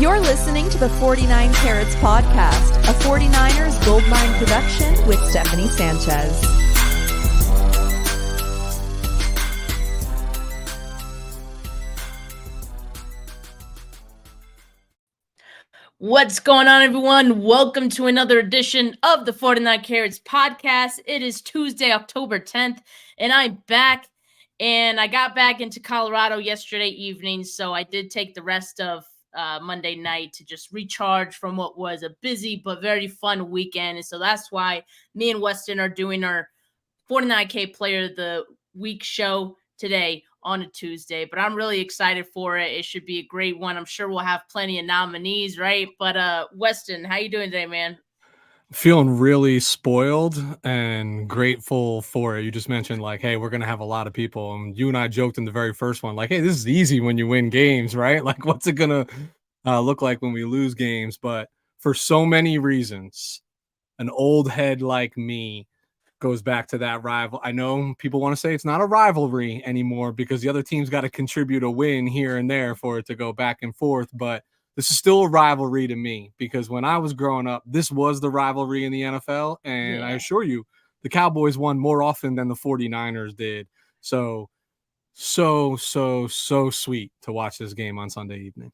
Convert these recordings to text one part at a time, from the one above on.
You're listening to the 49 Carats Podcast, a 49ers Goldmine production with Stephanie Sanchez. What's going on, everyone? Welcome to another edition of the 49 Carats Podcast. It is Tuesday, October 10th, and I'm back. And I got back into Colorado yesterday evening, so I did take the rest of Monday night to just recharge from what was a busy but very fun weekend. And so that's why me and Weston are doing our 49K Player of the Week show today on a Tuesday, but I'm really excited for it. It should be a great one. I'm sure we'll have plenty of nominees, right? But Weston, how you doing today, man? Feeling really spoiled and grateful for it. You just mentioned like, hey, we're gonna have a lot of people, and you and I joked in the very first one, like, hey, this is easy when you win games, right? Like, what's it gonna look like when we lose games? But for so many reasons, an old head like me goes back to that rival. I know people want to say it's not a rivalry anymore because the other team's got to contribute a win here and there for it to go back and forth, but this is still a rivalry to me because when I was growing up, this was the rivalry in the NFL, and I assure you, the Cowboys won more often than the 49ers did. So sweet to watch this game on Sunday evening.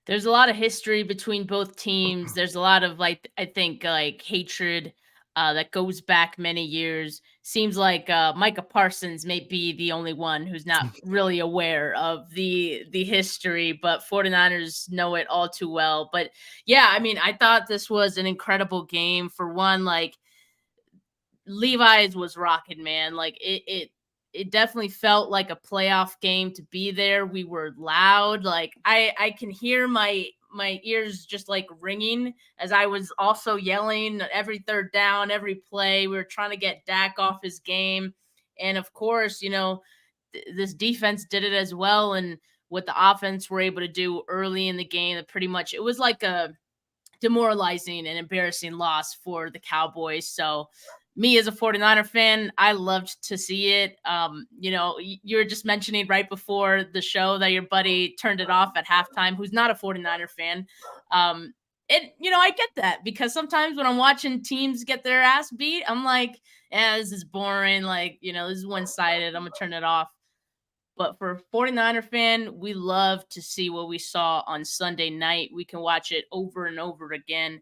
There's a lot of history between both teams. There's a lot of, like, I think, like, hatred that goes back many years. Seems like Micah Parsons may be the only one who's not really aware of the history, but 49ers know it all too well. But yeah, I mean, I thought this was an incredible game. For one, like, Levi's was rocking, man. Like it definitely felt like a playoff game to be there. We were loud. Like I can hear my ears just like ringing as I was also yelling every third down, every play. We were trying to get Dak off his game. And of course, you know, this defense did it as well. And what the offense were able to do early in the game, that pretty much it was like a demoralizing and embarrassing loss for the Cowboys. So me as a 49er fan, I loved to see it. You know, you were just mentioning right before the show that your buddy turned it off at halftime, who's not a 49er fan. And, you know, I get that because sometimes when I'm watching teams get their ass beat, I'm like, this is boring. Like, you know, this is one-sided. I'm going to turn it off. But for a 49er fan, we love to see what we saw on Sunday night. We can watch it over and over again.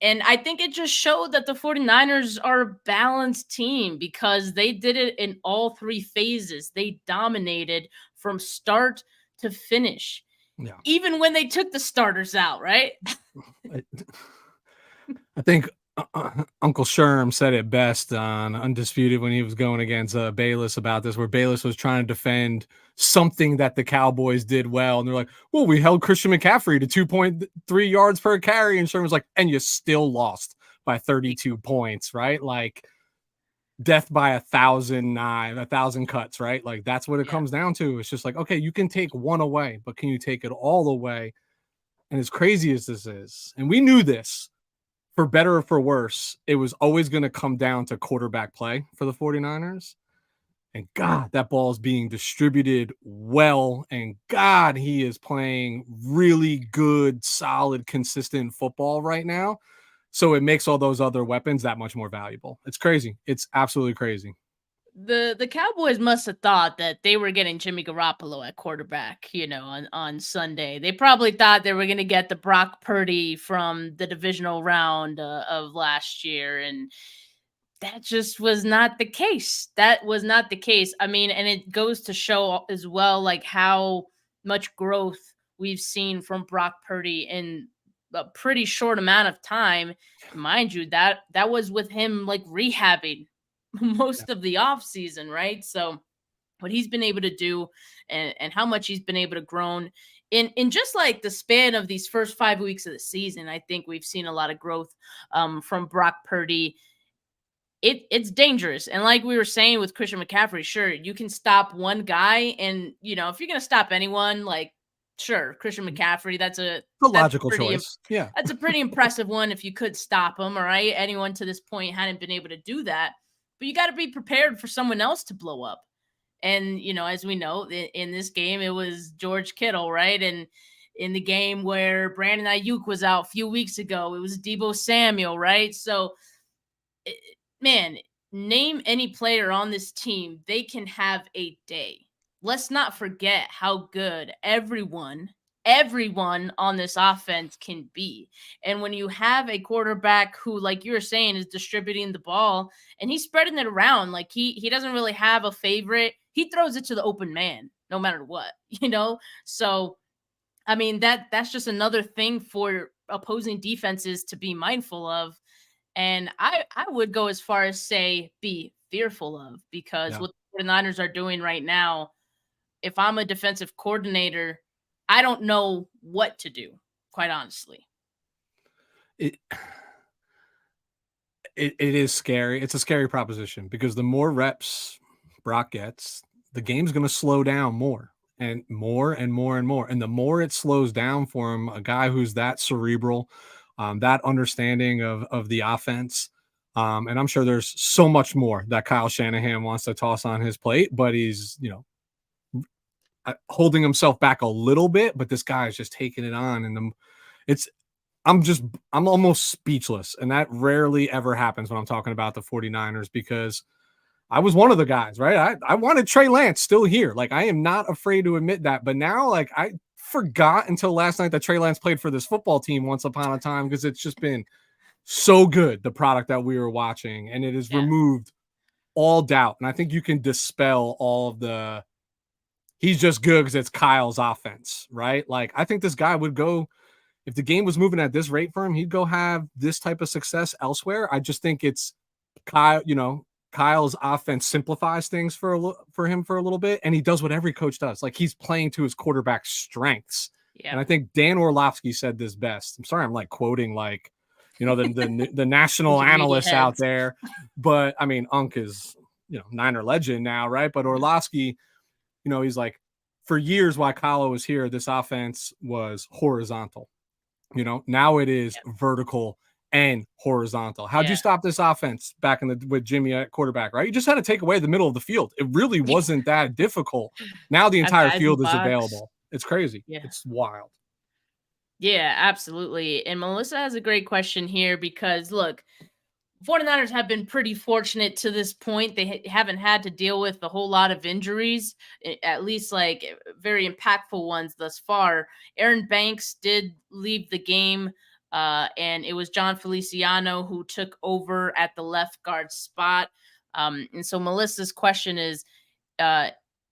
And I think it just showed that the 49ers are a balanced team because they did it in all three phases. They dominated from start to finish, even when they took the starters out, right? I think Uncle Sherm said it best on Undisputed when he was going against Bayless about this, where Bayless was trying to defend something that the Cowboys did well. And they're like, well, we held Christian McCaffrey to 2.3 yards per carry. And Sherm was like, and you still lost by 32 points, right? Like death by 1,000 cuts, right? Like that's what it comes down to. It's just like, okay, you can take one away, but can you take it all away? And as crazy as this is, and we knew this, for better or for worse, it was always going to come down to quarterback play for the 49ers. And God, that ball is being distributed well. And God, he is playing really good, solid, consistent football right now. So it makes all those other weapons that much more valuable. It's crazy. It's absolutely crazy. The Cowboys must have thought that they were getting Jimmy Garoppolo at quarterback, you know, on Sunday. They probably thought they were going to get the Brock Purdy from the divisional round of last year. And that just was not the case. That was not the case. I mean, and it goes to show as well, like how much growth we've seen from Brock Purdy in a pretty short amount of time. Mind you, that was with him like rehabbing most of the off season, right? So what he's been able to do and how much he's been able to grow in just like the span of these first 5 weeks of the season, I think we've seen a lot of growth from Brock Purdy. It's dangerous. And like we were saying with Christian McCaffrey, sure, you can stop one guy. And, you know, if you're going to stop anyone, like, sure, Christian McCaffrey, that's a logical choice. Yeah. That's a pretty impressive one if you could stop him, all right? Anyone to this point hadn't been able to do that. But you got to be prepared for someone else to blow up. And, you know, as we know, in this game, it was George Kittle, right? And In the game where Brandon Ayuk was out a few weeks ago, it was Deebo Samuel, right? So, man, name any player on this team, they can have a day. Let's not forget how good everyone on this offense can be. And when you have a quarterback who, like you were saying, is distributing the ball and he's spreading it around, like he doesn't really have a favorite. He throws it to the open man no matter what, So I mean, that's just another thing for opposing defenses to be mindful of. And I would go as far as say be fearful of, because Yeah. what the 49ers are doing right now, if I'm a defensive coordinator, I don't know what to do, quite honestly. It is scary. It's a scary proposition because the more reps Brock gets, the game's going to slow down more and more and more and more. And the more it slows down for him, a guy who's that cerebral, that understanding of the offense. And I'm sure there's so much more that Kyle Shanahan wants to toss on his plate, but he's, holding himself back a little bit, but this guy is just taking it on. And I'm almost speechless. And that rarely ever happens when I'm talking about the 49ers, because I was one of the guys, right? I wanted Trey Lance still here. Like, I am not afraid to admit that. But now, like, I forgot until last night that Trey Lance played for this football team once upon a time, because it's just been so good, the product that we were watching. And it has removed all doubt. And I think you can dispel all of the he's just good because it's Kyle's offense, right? Like, I think this guy would go, if the game was moving at this rate for him, he'd go have this type of success elsewhere. I just think it's Kyle's offense simplifies things for him for a little bit, and he does what every coach does. Like, he's playing to his quarterback's strengths. Yeah. And I think Dan Orlovsky said this best. I'm sorry, I'm like quoting like, the national analysts out there, but I mean, Unk is, Niner legend now, right? But Orlovsky, he's like, for years while Kyle was here, this offense was horizontal. Now it is vertical and horizontal. How'd you stop this offense back with Jimmy at quarterback, right? You just had to take away the middle of the field. It really wasn't that difficult. Now the entire field is available. It's crazy. Yeah. It's wild. Yeah, absolutely. And Melissa has a great question here because, look, 49ers have been pretty fortunate to this point. They haven't had to deal with a whole lot of injuries, at least like very impactful ones thus far. Aaron Banks did leave the game, and it was John Feliciano who took over at the left guard spot. And so Melissa's question is,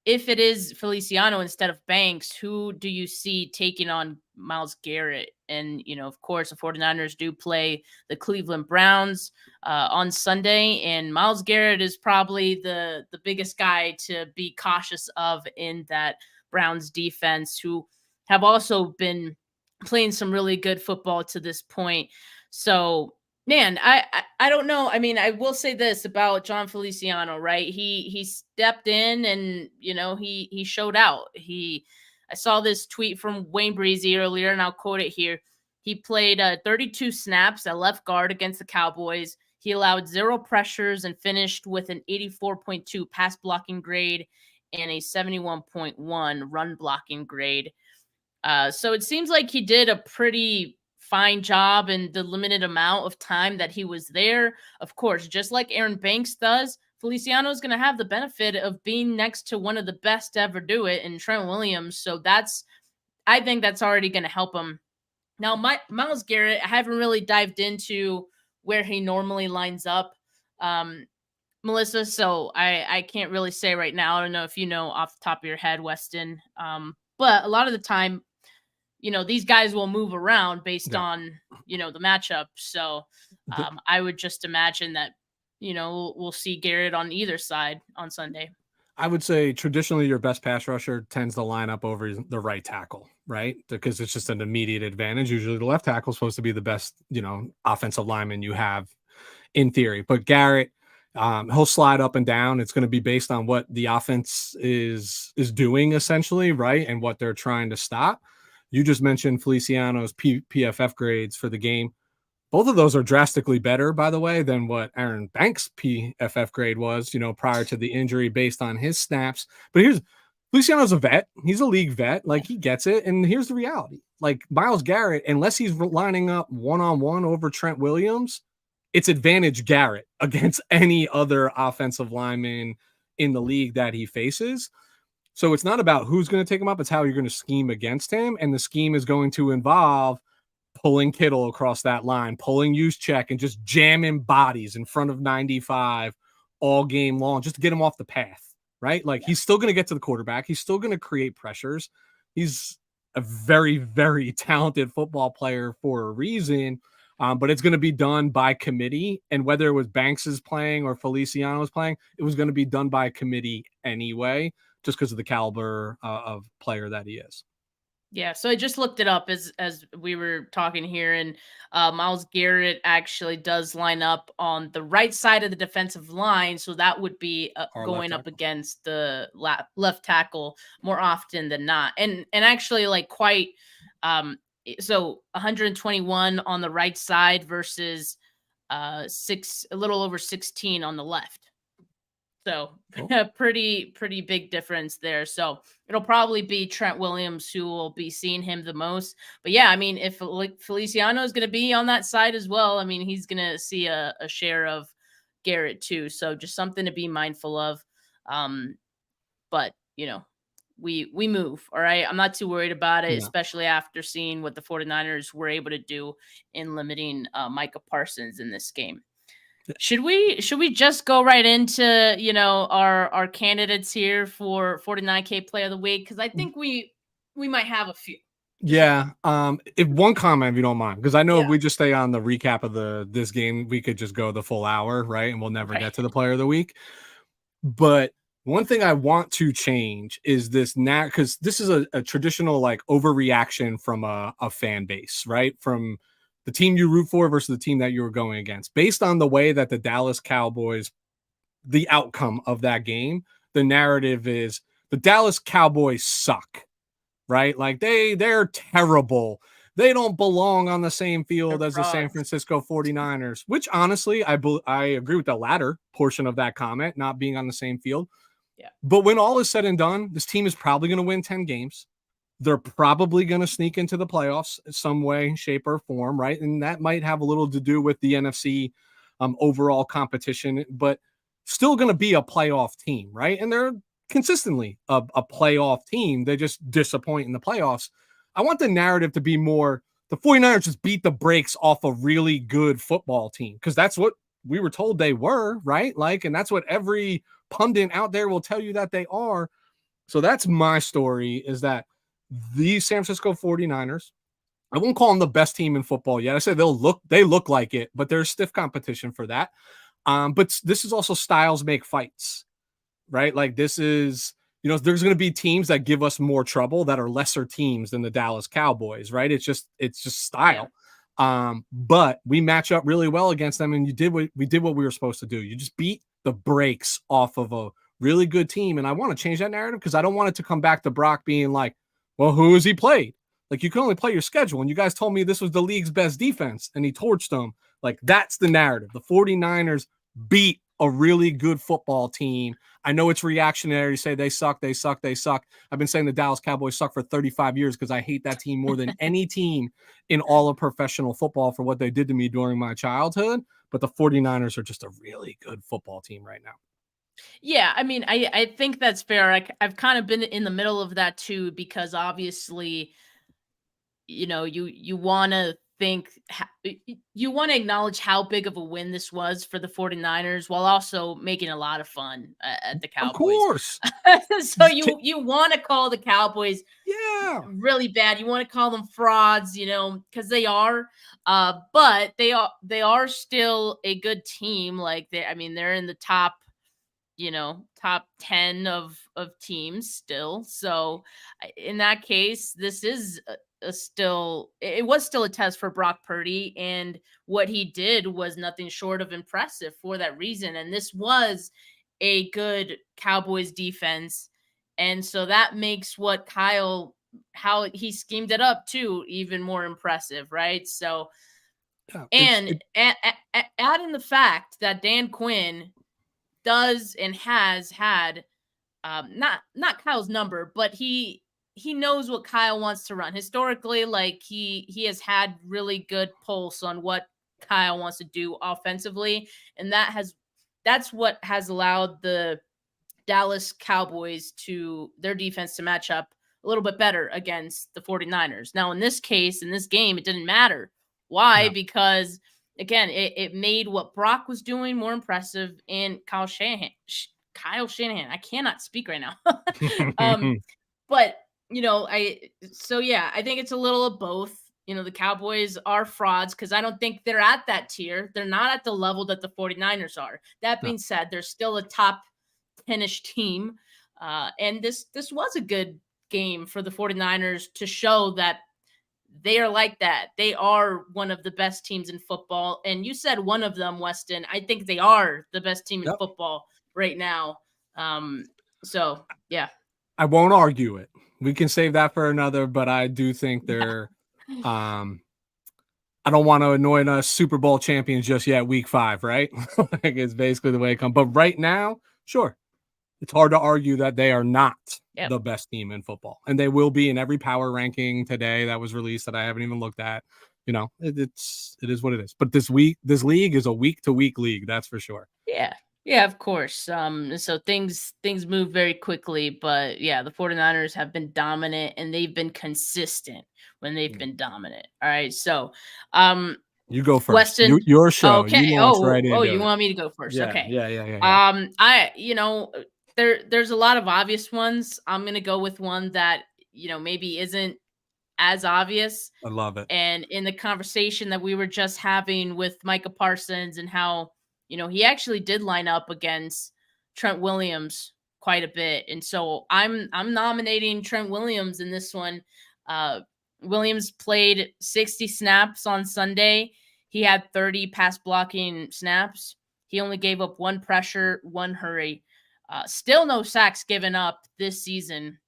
if it is Feliciano instead of Banks, who do you see taking on Myles Garrett? And, of course, the 49ers do play the Cleveland Browns on Sunday, and Myles Garrett is probably the biggest guy to be cautious of in that Browns defense, who have also been playing some really good football to this point. So, man, I don't know. I mean, I will say this about John Feliciano, right? He stepped in and, he showed out. I saw this tweet from Wayne Breezy earlier, and I'll quote it here. He played 32 snaps at left guard against the Cowboys. He allowed 0 pressures and finished with an 84.2 pass blocking grade and a 71.1 run blocking grade. So it seems like he did a pretty fine job in the limited amount of time that he was there. Of course, just like Aaron Banks does, Feliciano is going to have the benefit of being next to one of the best to ever do it in Trent Williams. So I think that's already going to help him. Now, Myles Garrett, I haven't really dived into where he normally lines up, Melissa, so I can't really say right now. I don't know if you know off the top of your head, Weston, but a lot of the time, these guys will move around based on, the matchup. So I would just imagine that, we'll see Garrett on either side on Sunday. I would say traditionally your best pass rusher tends to line up over the right tackle, right? Because it's just an immediate advantage. Usually the left tackle is supposed to be the best, offensive lineman you have in theory. But Garrett, he'll slide up and down. It's going to be based on what the offense is doing essentially, right? And what they're trying to stop. You just mentioned Feliciano's PFF grades for the game. Both of those are drastically better, by the way, than what Aaron Banks' PFF grade was, prior to the injury based on his snaps. But Feliciano's a vet. He's a league vet. Like, he gets it. And here's the reality. like Myles Garrett, unless he's lining up one-on-one over Trent Williams, it's advantage Garrett against any other offensive lineman in the league that he faces. So it's not about who's going to take him up, it's how you're going to scheme against him. And the scheme is going to involve pulling Kittle across that line, pulling Juszczyk, and just jamming bodies in front of 95 all game long, just to get him off the path, right? Like, he's still going to get to the quarterback. He's still going to create pressures. He's a very, very talented football player for a reason, but it's going to be done by committee. And whether it was Banks is playing or Feliciano was playing, it was going to be done by committee anyway, just because of the caliber of player that he is. Yeah, so I just looked it up as we were talking here, and Myles Garrett actually does line up on the right side of the defensive line, so that would be going up against the left tackle more often than not, and actually like quite so 121 on the right side versus a little over 16 on the left. So pretty big difference there. So it'll probably be Trent Williams who will be seeing him the most. But yeah, I mean, if Feliciano is going to be on that side as well, I mean, he's going to see a share of Garrett too. So just something to be mindful of. But you know, we move. All right. I'm not too worried about it, especially after seeing what the 49ers were able to do in limiting Micah Parsons in this game. Should we just go right into, you know, our candidates here for 49K play of the week? Because I think we might have a few. Yeah. If one comment, if you don't mind, because I know if we just stay on the recap of this game, we could just go the full hour, right? And we'll never get to the player of the week. But one thing I want to change is this now, because this is a traditional like overreaction from a fan base, right? From the team you root for versus the team that you were going against. Based on the way that the Dallas Cowboys, the outcome of that game, the narrative is the Dallas Cowboys suck, right? Like they're terrible. They don't belong on the same field as the San Francisco 49ers, which honestly, I agree with the latter portion of that comment, not being on the same field. Yeah. But when all is said and done, this team is probably going to win 10 games. They're probably going to sneak into the playoffs in some way, shape, or form, right? And that might have a little to do with the NFC overall competition, but still going to be a playoff team, right? And they're consistently a playoff team. They just disappoint in the playoffs. I want the narrative to be more, the 49ers just beat the brakes off a really good football team, because that's what we were told they were, right? Like, and that's what every pundit out there will tell you that they are. So that's my story, is that the San Francisco 49ers, I won't call them the best team in football yet. I say they look like it, but there's stiff competition for that. But this is also styles make fights, right? Like this is, you know, there's going to be teams that give us more trouble that are lesser teams than the Dallas Cowboys, right? It's just style. Yeah. But we match up really well against them, and we did what we were supposed to do. You just beat the brakes off of a really good team, and I want to change that narrative, because I don't want it to come back to Brock being like, well, who has he played? Like, you can only play your schedule. And you guys told me this was the league's best defense, and he torched them. Like, that's the narrative. The 49ers beat a really good football team. I know it's reactionary to say they suck. I've been saying the Dallas Cowboys suck for 35 years because I hate that team more than any team in all of professional football for what they did to me during my childhood. But the 49ers are just a really good football team right now. Yeah, I mean, I think that's fair. I've kind of been in the middle of that too, because obviously, you know, you want to you want to acknowledge how big of a win this was for the 49ers, while also making a lot of fun at the Cowboys. Of course. So you want to call the Cowboys really bad. You want to call them frauds, you know, because they are. But they are still a good team. Like they're in the top, you know, top 10 of teams still. So in that case, this is it was still a test for Brock Purdy, and what he did was nothing short of impressive for that reason. And this was a good Cowboys defense. And so that makes how he schemed it up too, even more impressive. Right. So, add in the fact that Dan Quinn does and has had not Kyle's number, but he he knows what Kyle wants to run. Historically, like he has had really good pulse on what Kyle wants to do offensively, and that's what has allowed the Dallas Cowboys to their defense to match up a little bit better against the 49ers. Now, in this case, in this game, it didn't matter. Why? No. Because again, it made what Brock was doing more impressive, and Kyle Shanahan. I cannot speak right now. But I think it's a little of both. The Cowboys are frauds because I don't think they're at that tier. They're not at the level that the 49ers are. That being said, they're still a top 10-ish team. And this was a good game for the 49ers to show that they are like that. They are one of the best teams in football. And you said one of them, Weston. I think they are the best team in football right now. So, yeah. I won't argue it. We can save that for another, but I do think they're I don't want to anoint us Super Bowl champions just yet, week 5, right? Like it's basically the way it comes. But right now, sure. It's hard to argue that they are not the best team in football. And they will be in every power ranking today that was released that I haven't even looked at. It is what it is. But this league is a week-to-week league, that's for sure. Yeah. Yeah, of course. So things move very quickly, but yeah, the 49ers have been dominant and they've been consistent when they've been dominant. All right. So you go first. Weston, your show. Okay. You want me to go first? Yeah, okay. Yeah. There's a lot of obvious ones. I'm gonna go with one that maybe isn't as obvious. I love it. And in the conversation that we were just having with Micah Parsons and how he actually did line up against Trent Williams quite a bit. And so I'm nominating Trent Williams in this one. Williams played 60 snaps on Sunday. He had 30 pass blocking snaps. He only gave up 1 pressure, 1 hurry. Still no sacks given up this season.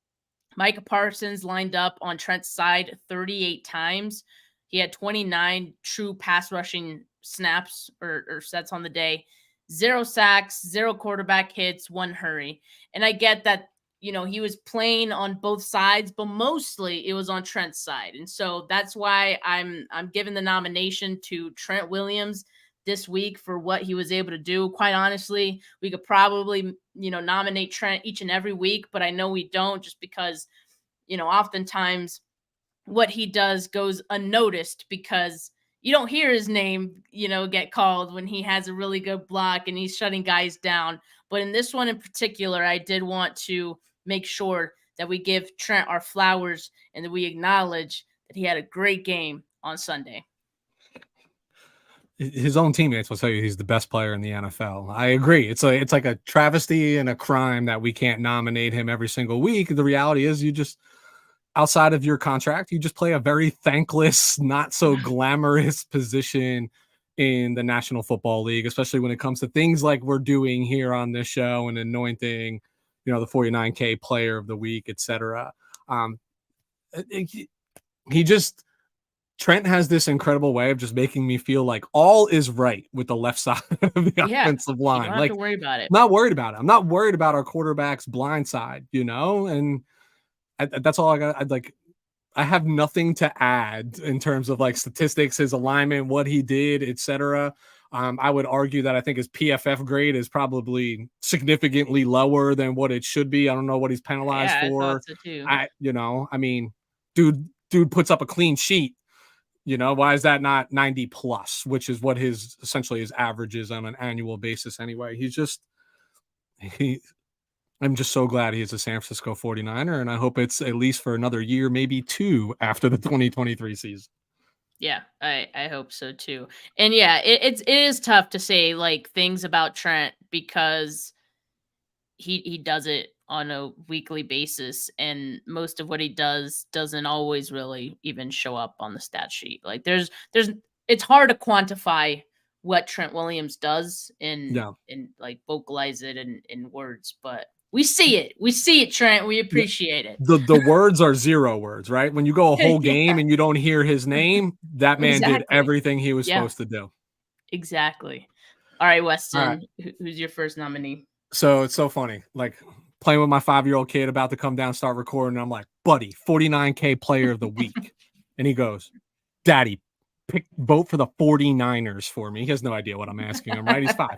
Micah Parsons lined up on Trent's side 38 times. He had 29 true pass rushing snaps or sets on the day, 0 sacks, 0 quarterback hits, 1 hurry. And I get that, he was playing on both sides, but mostly it was on Trent's side. And so that's why I'm giving the nomination to Trent Williams this week for what he was able to do. Quite honestly, we could probably, nominate Trent each and every week, but I know we don't just because, oftentimes what he does goes unnoticed because you don't hear his name, get called when he has a really good block and he's shutting guys down. But in this one in particular, I did want to make sure that we give Trent our flowers and that we acknowledge that he had a great game on Sunday. His own teammates will tell you he's the best player in the NFL. I agree. It's like a travesty and a crime that we can't nominate him every single week. The reality is you just, outside of your contract, you just play a very thankless, not so glamorous position in the National Football League, especially when it comes to things like we're doing here on this show and anointing, the 49K player of the week, etc. Trent has this incredible way of just making me feel like all is right with the left side of the offensive line. You don't have to worry about it. I'm not worried about it. I'm not worried about our quarterback's blind side, and that's all I got. I have nothing to add in terms of statistics, his alignment, what he did, etc. I would argue that I think his PFF grade is probably significantly lower than what it should be. I don't know what he's penalized for. I thought so too. Dude puts up a clean sheet. Why is that not 90 plus, which is what essentially his average is on an annual basis anyway. I'm just so glad he is a San Francisco 49er, and I hope it's at least for another year, maybe 2 after the 2023 season. Yeah, I hope so too. And yeah, it is tough to say things about Trent because he does it on a weekly basis, and most of what he does doesn't always really even show up on the stat sheet. It's hard to quantify what Trent Williams does and vocalize it in words, but we see it, Trent. We appreciate it. The words are 0 words, right? When you go a whole game and you don't hear his name, that man did everything he was supposed to do. Exactly. All right, Weston, who's your first nominee? So it's so funny. Playing with my 5-year-old kid about to come down, start recording. I'm like, buddy, 49K player of the week. And he goes, Daddy, vote for the 49ers for me. He has no idea what I'm asking him, right? He's 5.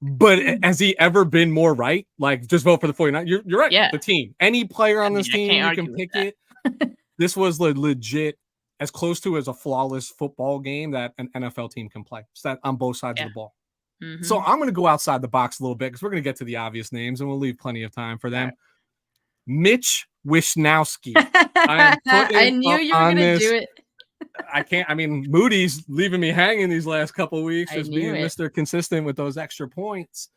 But has he ever been more right? Like, just vote for the 49ers. You're right. Yeah. The team. Any player on this I team, can't you argue can with pick that. it. This was legit as close to as a flawless football game that an NFL team can play. So that on both sides of the ball. Mm-hmm. So I'm going to go outside the box a little bit because we're going to get to the obvious names and we'll leave plenty of time for them. Right. Mitch Wishnowsky. I am putting I knew you were going to do it. I can't. I mean, Moody's leaving me hanging these last couple of weeks, just being Mr. Consistent with those extra points.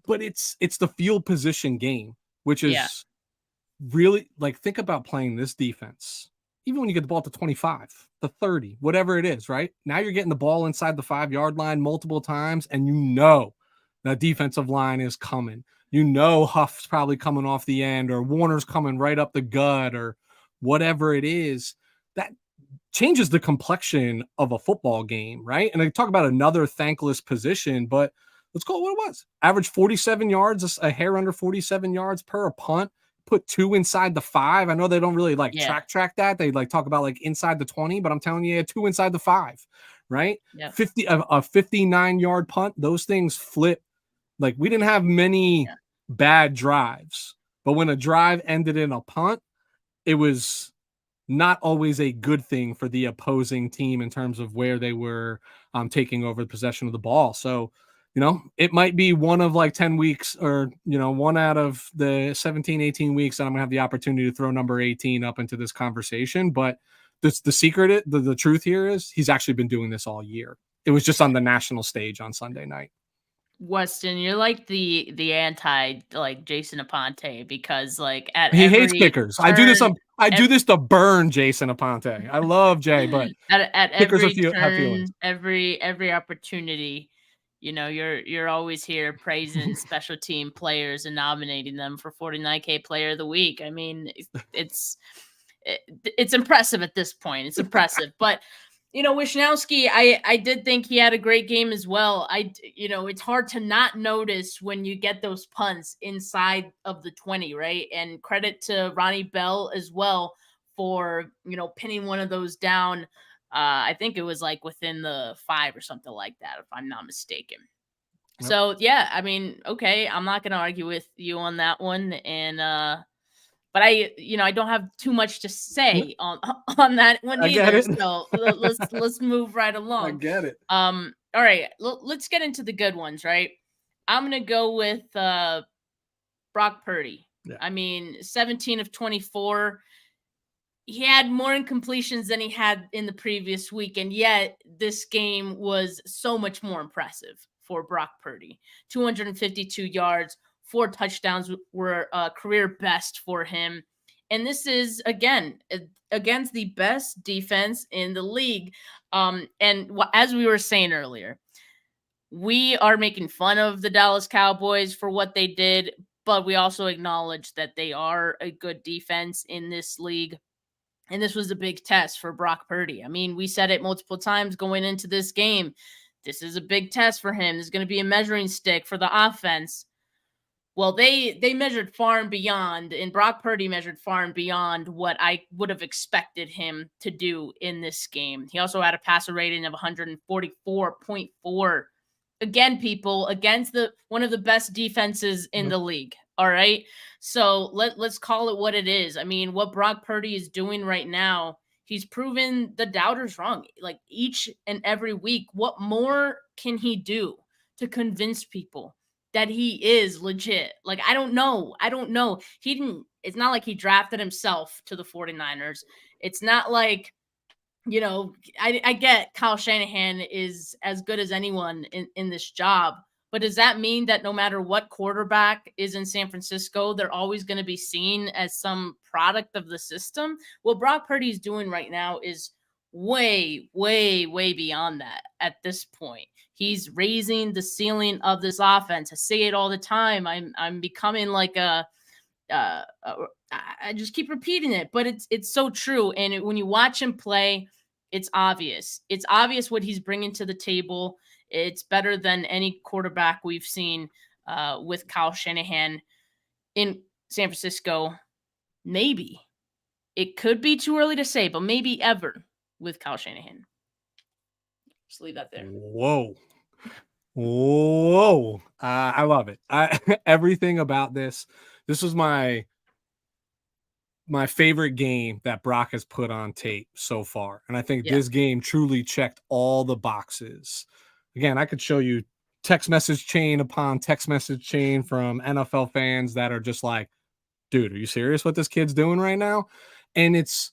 But it's the field position game, which is really like, think about playing this defense. Even when you get the ball to 25, the 30, whatever it is, right? Now you're getting the ball inside the 5-yard line multiple times, and you know that defensive line is coming. You know Huff's probably coming off the end, or Warner's coming right up the gut, or whatever it is. That changes the complexion of a football game, right? And I talk about another thankless position, but let's call it what it was. Average 47 yards, a hair under 47 yards per punt. Put 2 inside the 5. I know they don't really track that. They talk about inside the 20, but I'm telling you, 2 inside the 5, right? Yeah. 59-yard punt. Those things flip. Like, we didn't have many bad drives, but when a drive ended in a punt, it was not always a good thing for the opposing team in terms of where they were taking over the possession of the ball. So, it might be one of 10 weeks or, one out of the 17, 18 weeks that I'm going to have the opportunity to throw number 18 up into this conversation. But the secret, the truth here is he's actually been doing this all year. It was just on the national stage on Sunday night. Weston, you're like the anti Jason Aponte, because he hates kickers. I do this to burn Jason Aponte. I love Jay, but at kickers every have feelings. every opportunity, you're always here praising special team players and nominating them for 49K player of the week. I mean, it's impressive at this point. It's impressive, but Wishnowsky, I did think he had a great game as well. It's hard to not notice when you get those punts inside of the 20, right? And credit to Ronnie Bell as well for, pinning one of those down. I think it was within the 5 or something like that, if I'm not mistaken. Yep. So yeah, I mean, okay, I'm not going to argue with you on that one. And, but I don't have too much to say on that one either. So let's move right along. I get it. All right, let's get into the good ones, right? I'm gonna go with Brock Purdy. Yeah. I mean, 17 of 24. He had more incompletions than he had in the previous week, and yet this game was so much more impressive for Brock Purdy. 252 yards. 4 touchdowns were a career best for him. And this is, again, against the best defense in the league. And as we were saying earlier, we are making fun of the Dallas Cowboys for what they did, but we also acknowledge that they are a good defense in this league. And this was a big test for Brock Purdy. I mean, we said it multiple times going into this game. This is a big test for him. This is going to be a measuring stick for the offense. Well, they measured far and beyond, and Brock Purdy measured far and beyond what I would have expected him to do in this game. He also had a passer rating of 144.4. Again, people, against one of the best defenses in the league. All right. So let's call it what it is. I mean, what Brock Purdy is doing right now, he's proven the doubters wrong. Each and every week, what more can he do to convince people that he is legit? I don't know. It's not like he drafted himself to the 49ers. It's not like, I get Kyle Shanahan is as good as anyone in this job, but does that mean that no matter what quarterback is in San Francisco, they're always going to be seen as some product of the system? What Brock Purdy is doing right now is way, way, way beyond that at this point. He's raising the ceiling of this offense. I say it all the time. I'm becoming I just keep repeating it, but it's so true. And when you watch him play, it's obvious. It's obvious what he's bringing to the table. It's better than any quarterback we've seen with Kyle Shanahan in San Francisco. Maybe it could be too early to say, but maybe ever with Kyle Shanahan. Just leave that there. Whoa. I love it. Everything about this was my favorite game that Brock has put on tape so far. And I think this game truly checked all the boxes. Again, I could show you text message chain upon text message chain from NFL fans that are just like, dude, are you serious what this kid's doing right now? And it's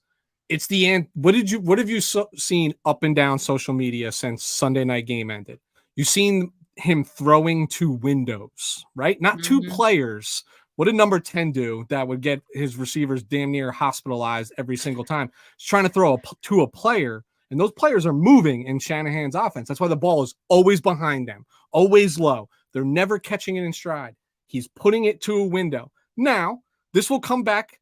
the end. What have you seen up and down social media since Sunday night game ended? You've seen him throwing to windows, right? Not two players. What did number 10 do that would get his receivers damn near hospitalized every single time? He's trying to throw to a player, and those players are moving in Shanahan's offense. That's why the ball is always behind them, always low. They're never catching it in stride. He's putting it to a window. Now, this will come back.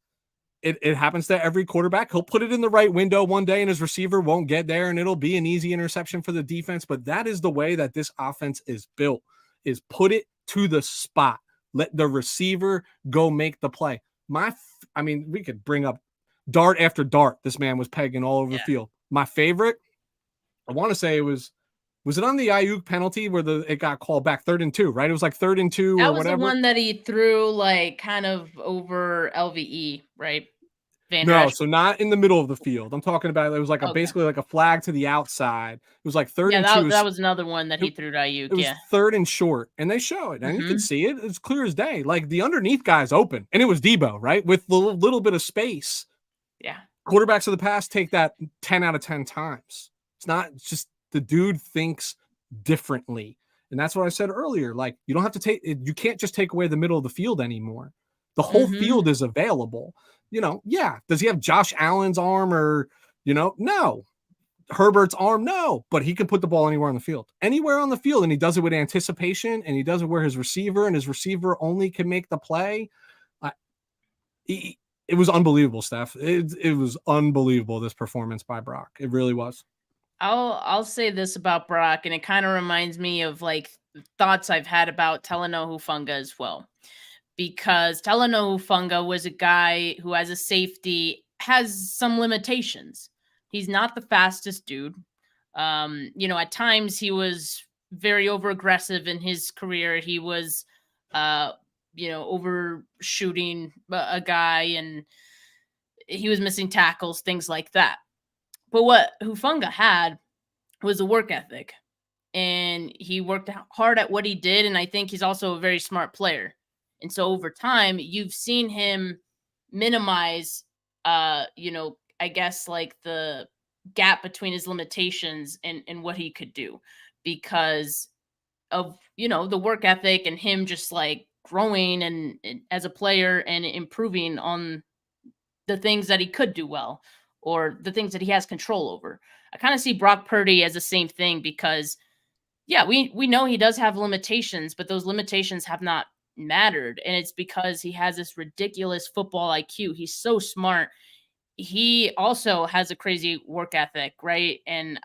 It happens to every quarterback. He'll put it in the right window one day, and his receiver won't get there, and it'll be an easy interception for the defense. But that is the way that this offense is built, is put it to the spot. Let the receiver go make the play. We could bring up dart after dart. This man was pegging all over the field. My favorite, I want to say was it on the Ayuk penalty where it got called back 3rd and 2, right? It was like 3rd and 2 that or was whatever. The one that he threw like kind of over LVE, right? No, so not in the middle of the field. I'm talking about it was like basically like a flag to the outside. It was like 3rd and 2. That was another one that he threw to Ayuk. It was 3rd and short, and they show it, and you can see it. It's clear as day. Like the underneath guy's open, and it was Debo, right, with a little bit of space. Yeah, quarterbacks of the past take that 10 out of 10 times. It's just the dude thinks differently, and that's what I said earlier. Like you don't have to you can't just take away the middle of the field anymore. The whole field is available. Does he have Josh Allen's arm or, no. Herbert's arm? No. But he can put the ball anywhere on the field. Anywhere on the field, and he does it with anticipation, and he does it where his receiver only can make the play. It was unbelievable, Steph. It was unbelievable, this performance by Brock. It really was. I'll say this about Brock, and it kind of reminds me of like thoughts I've had about Talanoa Hufanga as well. Because Talanoa Hufanga was a guy who, as a safety, has some limitations. He's not the fastest dude. At times he was very over-aggressive in his career. He was, overshooting a guy, and he was missing tackles, things like that. But what Hufanga had was a work ethic, and he worked hard at what he did, and I think he's also a very smart player. And so over time, you've seen him minimize, I guess like the gap between his limitations and what he could do because of, the work ethic and him just like growing and as a player and improving on the things that he could do well or the things that he has control over. I kind of see Brock Purdy as the same thing because, we know he does have limitations, but those limitations have not mattered, and it's because he has this ridiculous football IQ. He's so smart. He also has a crazy work ethic, right? And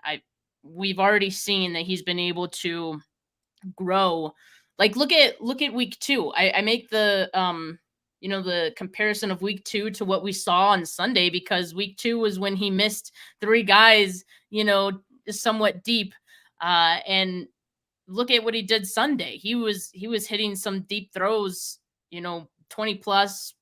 we've already seen that he's been able to grow. Like look at week 2. I make the the comparison of week 2 to what we saw on Sunday because week 2 was when he missed 3 guys, somewhat deep, and look at what he did Sunday. He was hitting some deep throws, 20 plus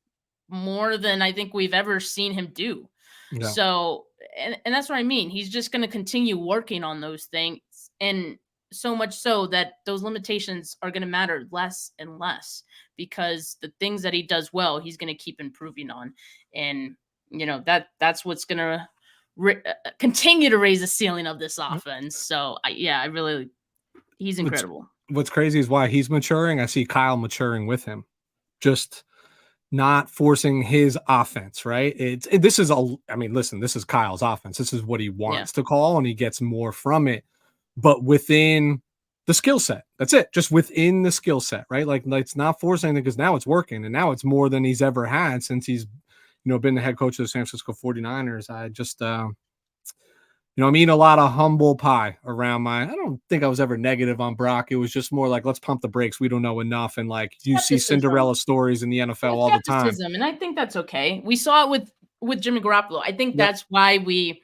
more than I think we've ever seen him do. Yeah. So, and that's what I mean. He's just going to continue working on those things. And so much so that those limitations are going to matter less and less because the things that he does well, he's going to keep improving on. And, that's what's going to continue to raise the ceiling of this offense. So he's incredible. What's crazy is why he's maturing. I see Kyle maturing with him, just not forcing his offense, right? This is Kyle's offense. This is what he wants to call, and he gets more from it, but within the skill set. That's it. Just within the skill set, right? Like it's not forcing anything because now it's working, and now it's more than he's ever had since he's, been the head coach of the San Francisco 49ers. I just, I'm eating a lot of humble pie around I don't think I was ever negative on Brock. It was just more like, let's pump the brakes. We don't know enough. And like, you see Cinderella stories in the NFL all the time. And I think that's okay. We saw it with with Jimmy Garoppolo. I think Yep. that's why we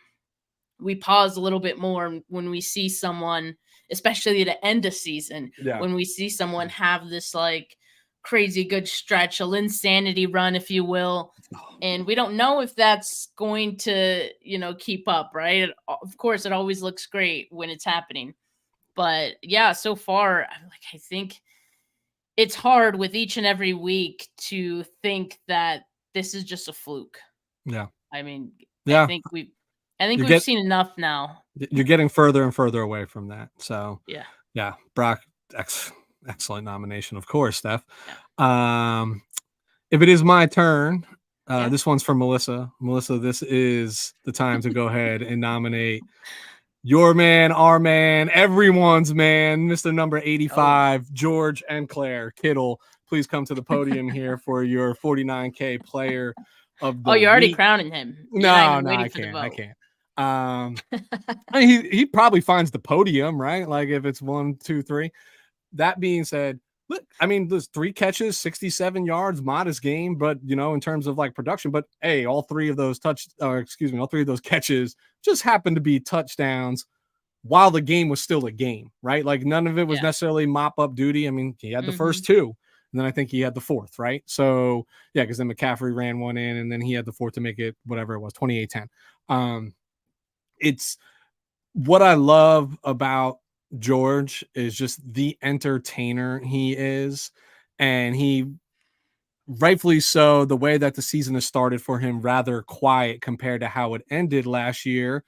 pause a little bit more when we see someone, especially to end a season, Yeah. when we see someone have this like crazy good stretch, a insanity run, if you will. And we don't know if that's going to, keep up, right? Of course, it always looks great when it's happening. But yeah, so far, I think it's hard with each and every week to think that this is just a fluke. Yeah. I mean, I Yeah. think we've I think You we've get seen enough now. you're getting further and further away from that. So Yeah. yeah, Brock, excellent nomination, of course, Steph. Yeah. If it is my turn, Yeah. this one's from Melissa. Melissa, this is the time to go ahead and nominate your man, our man, everyone's man, Mr. Number 85, George and Claire Kittle. Please come to the podium here for your 49K player of the Oh, you're already week. crowning him. You're not No, even I waiting for the can't. I vote. can't. I mean, he probably finds the podium, right? Like if it's 1, 2, 3. That being said, look, I mean, there's 3 catches, 67 yards, modest game, but in terms of like production, but hey, all three of those catches just happened to be touchdowns while the game was still a game, right? Like none of it was Yeah. necessarily mop up duty. I mean, he had the first 2, and then I think he had the 4th, right? So yeah, because then McCaffrey ran one in, and then he had the 4th to make it whatever it was, 28-10. It's what I love about George is just the entertainer he is, and he rightfully so. The way that the season has started for him, rather quiet compared to how it ended last year,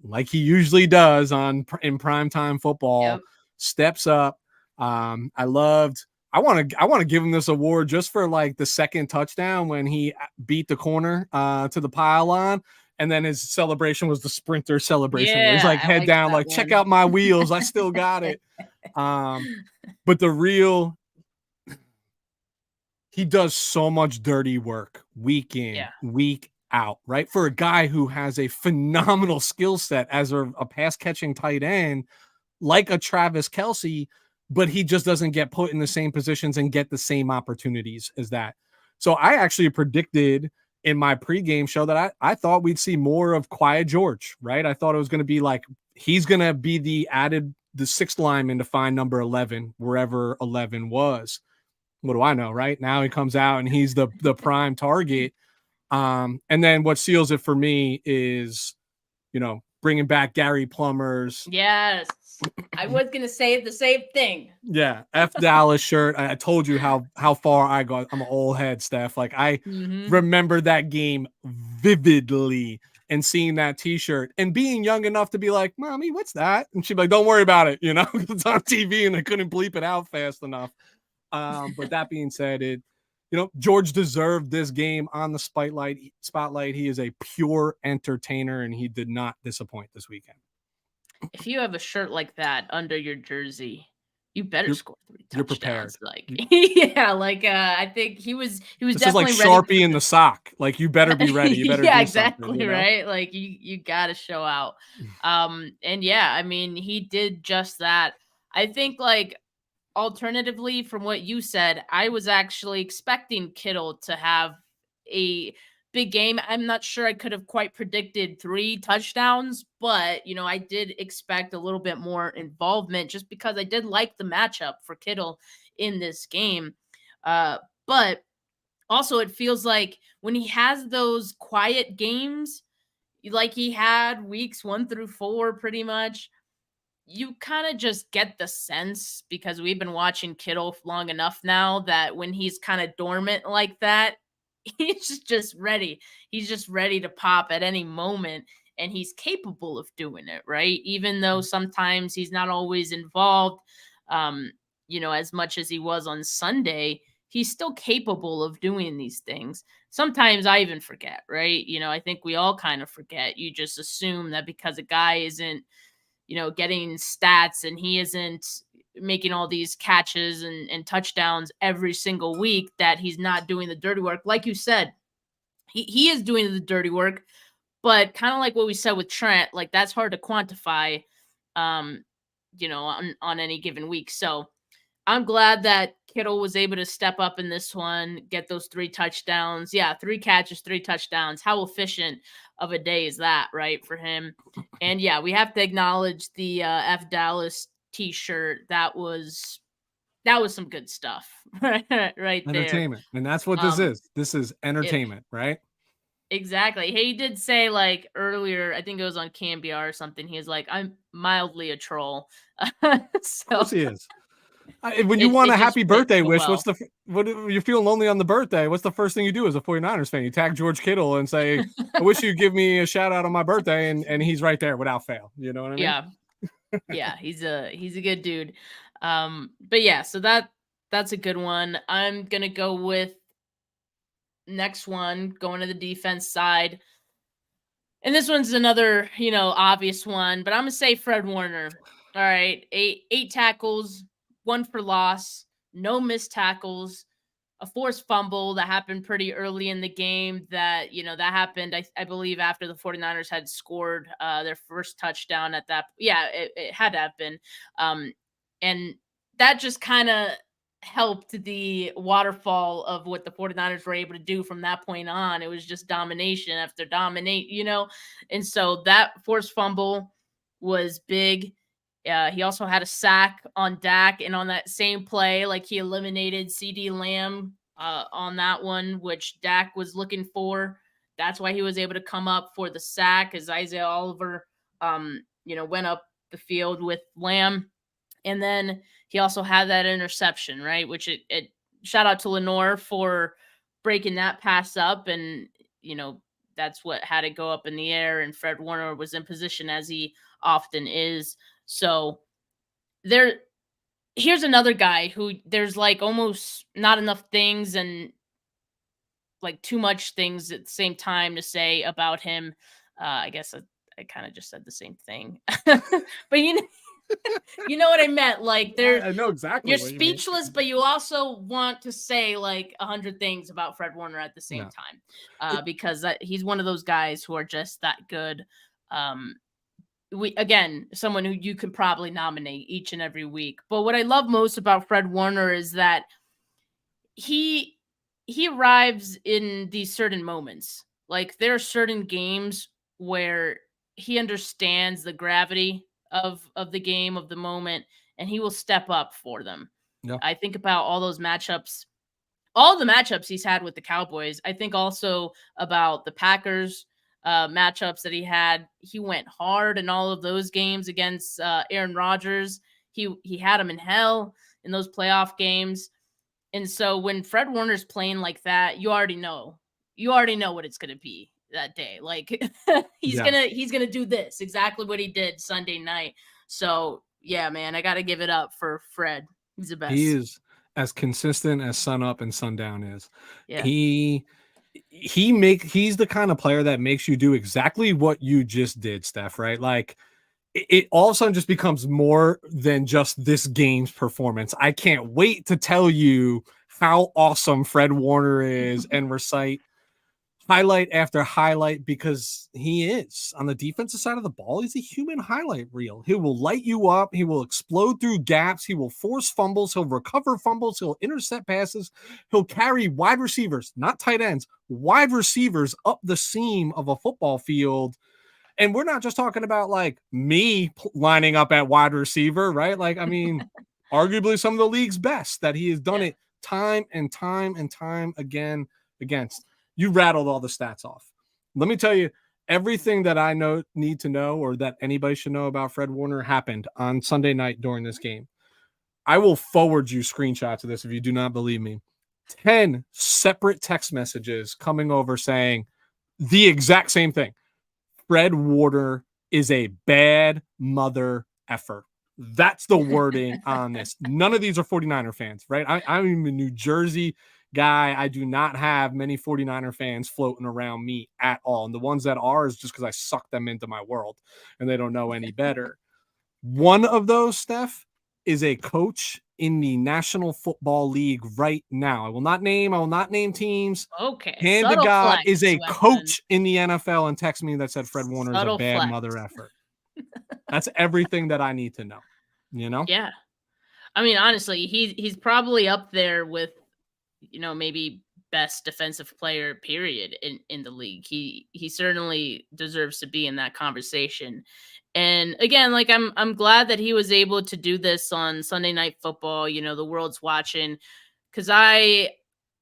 like he usually does in primetime football, Yep. steps up. I loved. I want to give him this award just for like the second touchdown when he beat the corner to the pylon, and then his celebration was the sprinter celebration. Where he's Yeah, like I head liked down, that like check one. out my wheels, I still got it. But he does so much dirty work week in, Yeah. week out, right? For a guy who has a phenomenal skill set as a pass catching tight end, like a Travis Kelce, but he just doesn't get put in the same positions and get the same opportunities as that. So I actually predicted in my pregame show that I thought we'd see more of Quiet George, right? I thought it was going to be like, he's going to be the 6th lineman to find number 11, wherever 11 was. What do I know, right? Now he comes out and he's the prime target. And then what seals it for me is, bringing back Gary Plummer's. Yes. I was going to say the same thing. Yeah. F Dallas shirt. I told you how far I got. I'm an old head, Steph. Like I remember that game vividly and seeing that t-shirt and being young enough to be like, Mommy, what's that? And she'd be like, don't worry about it. It's on TV and I couldn't bleep it out fast enough. But that being said, George deserved this game on the spotlight. He is a pure entertainer, and he did not disappoint this weekend. If you have a shirt like that under your jersey, you better score 3 touchdowns. You're prepared. Like, yeah, like I think he was this definitely is like ready Sharpie in the sock. Like you better be ready. You better yeah, do exactly, right? Like you got to show out. And yeah, I mean, he did just that. I think like alternatively from what you said, I was actually expecting Kittle to have a big game. I'm not sure I could have quite predicted 3 touchdowns, but I did expect a little bit more involvement just because I did like the matchup for Kittle in this game. But also it feels like when he has those quiet games, like he had weeks 1 through 4 pretty much, you kind of just get the sense, because we've been watching Kittle long enough now, that when he's kind of dormant like that, he's just ready. He's just ready to pop at any moment, and he's capable of doing it, right? Even though sometimes he's not always involved, as much as he was on Sunday, he's still capable of doing these things. Sometimes I even forget, right? I think we all kind of forget. You just assume that because a guy isn't getting stats and he isn't making all these catches and touchdowns every single week, that he's not doing the dirty work. Like you said, he is doing the dirty work, but kind of like what we said with Trent, like that's hard to quantify, on any given week. So I'm glad that Kittle was able to step up in this one, get those 3 touchdowns. Yeah, 3 catches, 3 touchdowns. How efficient of a day is that, right, for him? And yeah, we have to acknowledge the F Dallas t-shirt. That was some good stuff right there. Entertainment. And that's what this Um is. This is it, entertainment, right? exactly. He did say like earlier, I think it was on Cambia or something. He was like, "I'm mildly a troll." Of course So he is. When you want it a just happy fits birthday so wish, well. what you're feeling lonely on the birthday? What's the first thing you do as a 49ers fan? You tag George Kittle and say, "I wish you'd give me a shout out on my birthday," and he's right there without fail. You know what I mean? Yeah. Yeah, he's a good dude. But yeah, so that's a good one. I'm gonna go with next one, going to the defense side. And this one's another, obvious one, but I'm gonna say Fred Warner. All right, eight tackles, one for loss, no missed tackles, a forced fumble that happened pretty early in the game that happened, I believe, after the 49ers had scored their first touchdown at that. Yeah, it had to have been. And that just kind of helped the waterfall of what the 49ers were able to do from that point on. It was just domination after dominate. And so that forced fumble was big. He also had a sack on Dak, and on that same play, like he eliminated CD Lamb on that one, which Dak was looking for. That's why he was able to come up for the sack, as Isaiah Oliver, went up the field with Lamb. And then he also had that interception, right? Which it shout out to Lenore for breaking that pass up. And, that's what had it go up in the air. And Fred Warner was in position, as he often is. So here's another guy who there's like almost not enough things and like too much things at the same time to say about him. I guess I kind of just said the same thing, but you know what I meant. Like I know exactly you're what you mean. speechless, but you also want to say like 100 things about Fred Warner at the same No. time, because he's one of those guys who are just that good. Someone who you could probably nominate each and every week. But what I love most about Fred Warner is that he arrives in these certain moments. Like there are certain games where he understands the gravity of the game, of the moment, and he will step up for them. Yeah. I think about all those matchups, all the matchups he's had with the Cowboys. I think also about the Packers matchups that he had. He went hard in all of those games against Aaron Rodgers. He had him in hell in those playoff games. And so when Fred Warner's playing like that, you already know what it's going to be that day. Like he's going to do this, exactly what he did Sunday night. So yeah, man, I got to give it up for Fred. He's the best. He is as consistent as sun up and sundown is. Yeah. He's the kind of player that makes you do exactly what you just did, Steph, right? Like it all of a sudden just becomes more than just this game's performance. I can't wait to tell you how awesome Fred Warner is and recite highlight after highlight, because he is on the defensive side of the ball. He's a human highlight reel. He will light you up. He will explode through gaps. He will force fumbles. He'll recover fumbles. He'll intercept passes. He'll carry wide receivers, not tight ends, wide receivers up the seam of a football field. And we're not just talking about like me lining up at wide receiver, right? Like, I mean, arguably some of the league's best that he has done it time and time and time again against. You rattled all the stats off. Let me tell you, everything that I need to know, or that anybody should know about Fred Warner, happened on Sunday night during this game. I will forward you screenshots of this if you do not believe me. 10 separate text messages coming over saying the exact same thing. Fred Warner is a bad mother effer. That's the wording on this. None of these are 49er fans, right? I'm a New Jersey guy. I do not have many 49er fans floating around me at all. And the ones that are is just because I suck them into my world and they don't know any better. One of those, Steph, is a coach in the National Football League right now. I will not name teams. Okay. Hand to God is a coach in the NFL and text me that said Fred Warner is a bad mother effort. That's everything that I need to know, you know? Yeah. I mean, honestly, he's probably up there with, maybe best defensive player period in the league. He certainly deserves to be in that conversation. And again, like I'm glad that he was able to do this on Sunday Night Football. The world's watching, because I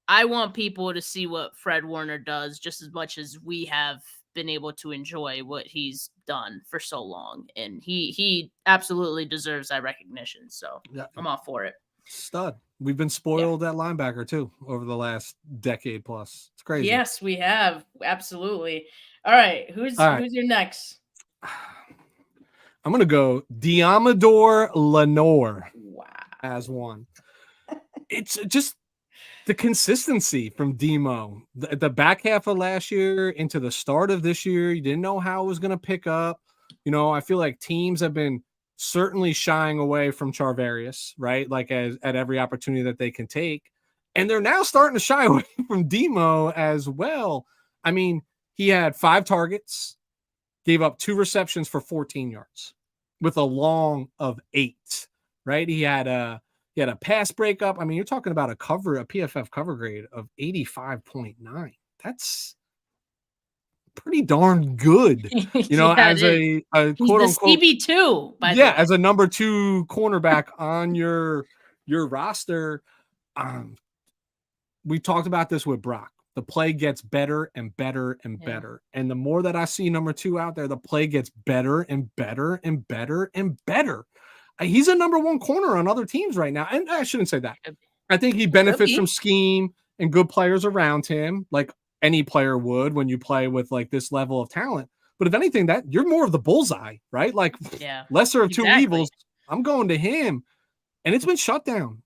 want people to see what Fred Warner does just as much as we have been able to enjoy what he's done for so long. And he absolutely deserves that recognition. So Yeah, I'm all for it. stud. We've been spoiled at linebacker too over the last decade plus. It's crazy. Yes, we have. Absolutely. All right. Who's your next? I'm gonna go Diamador Lenore. Wow. As one. It's just the consistency from Demo. The back half of last year into the start of this year, you didn't know how it was going to pick up. I feel like teams have been certainly shying away from Charvarius, right? Like at every opportunity that they can take. And they're now starting to shy away from Demo as well. I mean, he had 5 targets, gave up 2 receptions for 14 yards with a long of 8, right? He had a pass breakup. I mean, you're talking about a PFF cover grade of 85.9. That's pretty darn good, as a quote unquote CB2, by the way. As a number 2 cornerback on your roster. We talked about this with Brock. The play gets better and better and better. And the more that I see number 2 out there, the play gets better and better and better and better. He's a number 1 corner on other teams right now. And I shouldn't say that. I think he benefits from scheme and good players around him, like any player would when you play with like this level of talent. But if anything, that you're more of the bullseye, right? Like lesser of 2 evils. I'm going to him. And it's been shut down.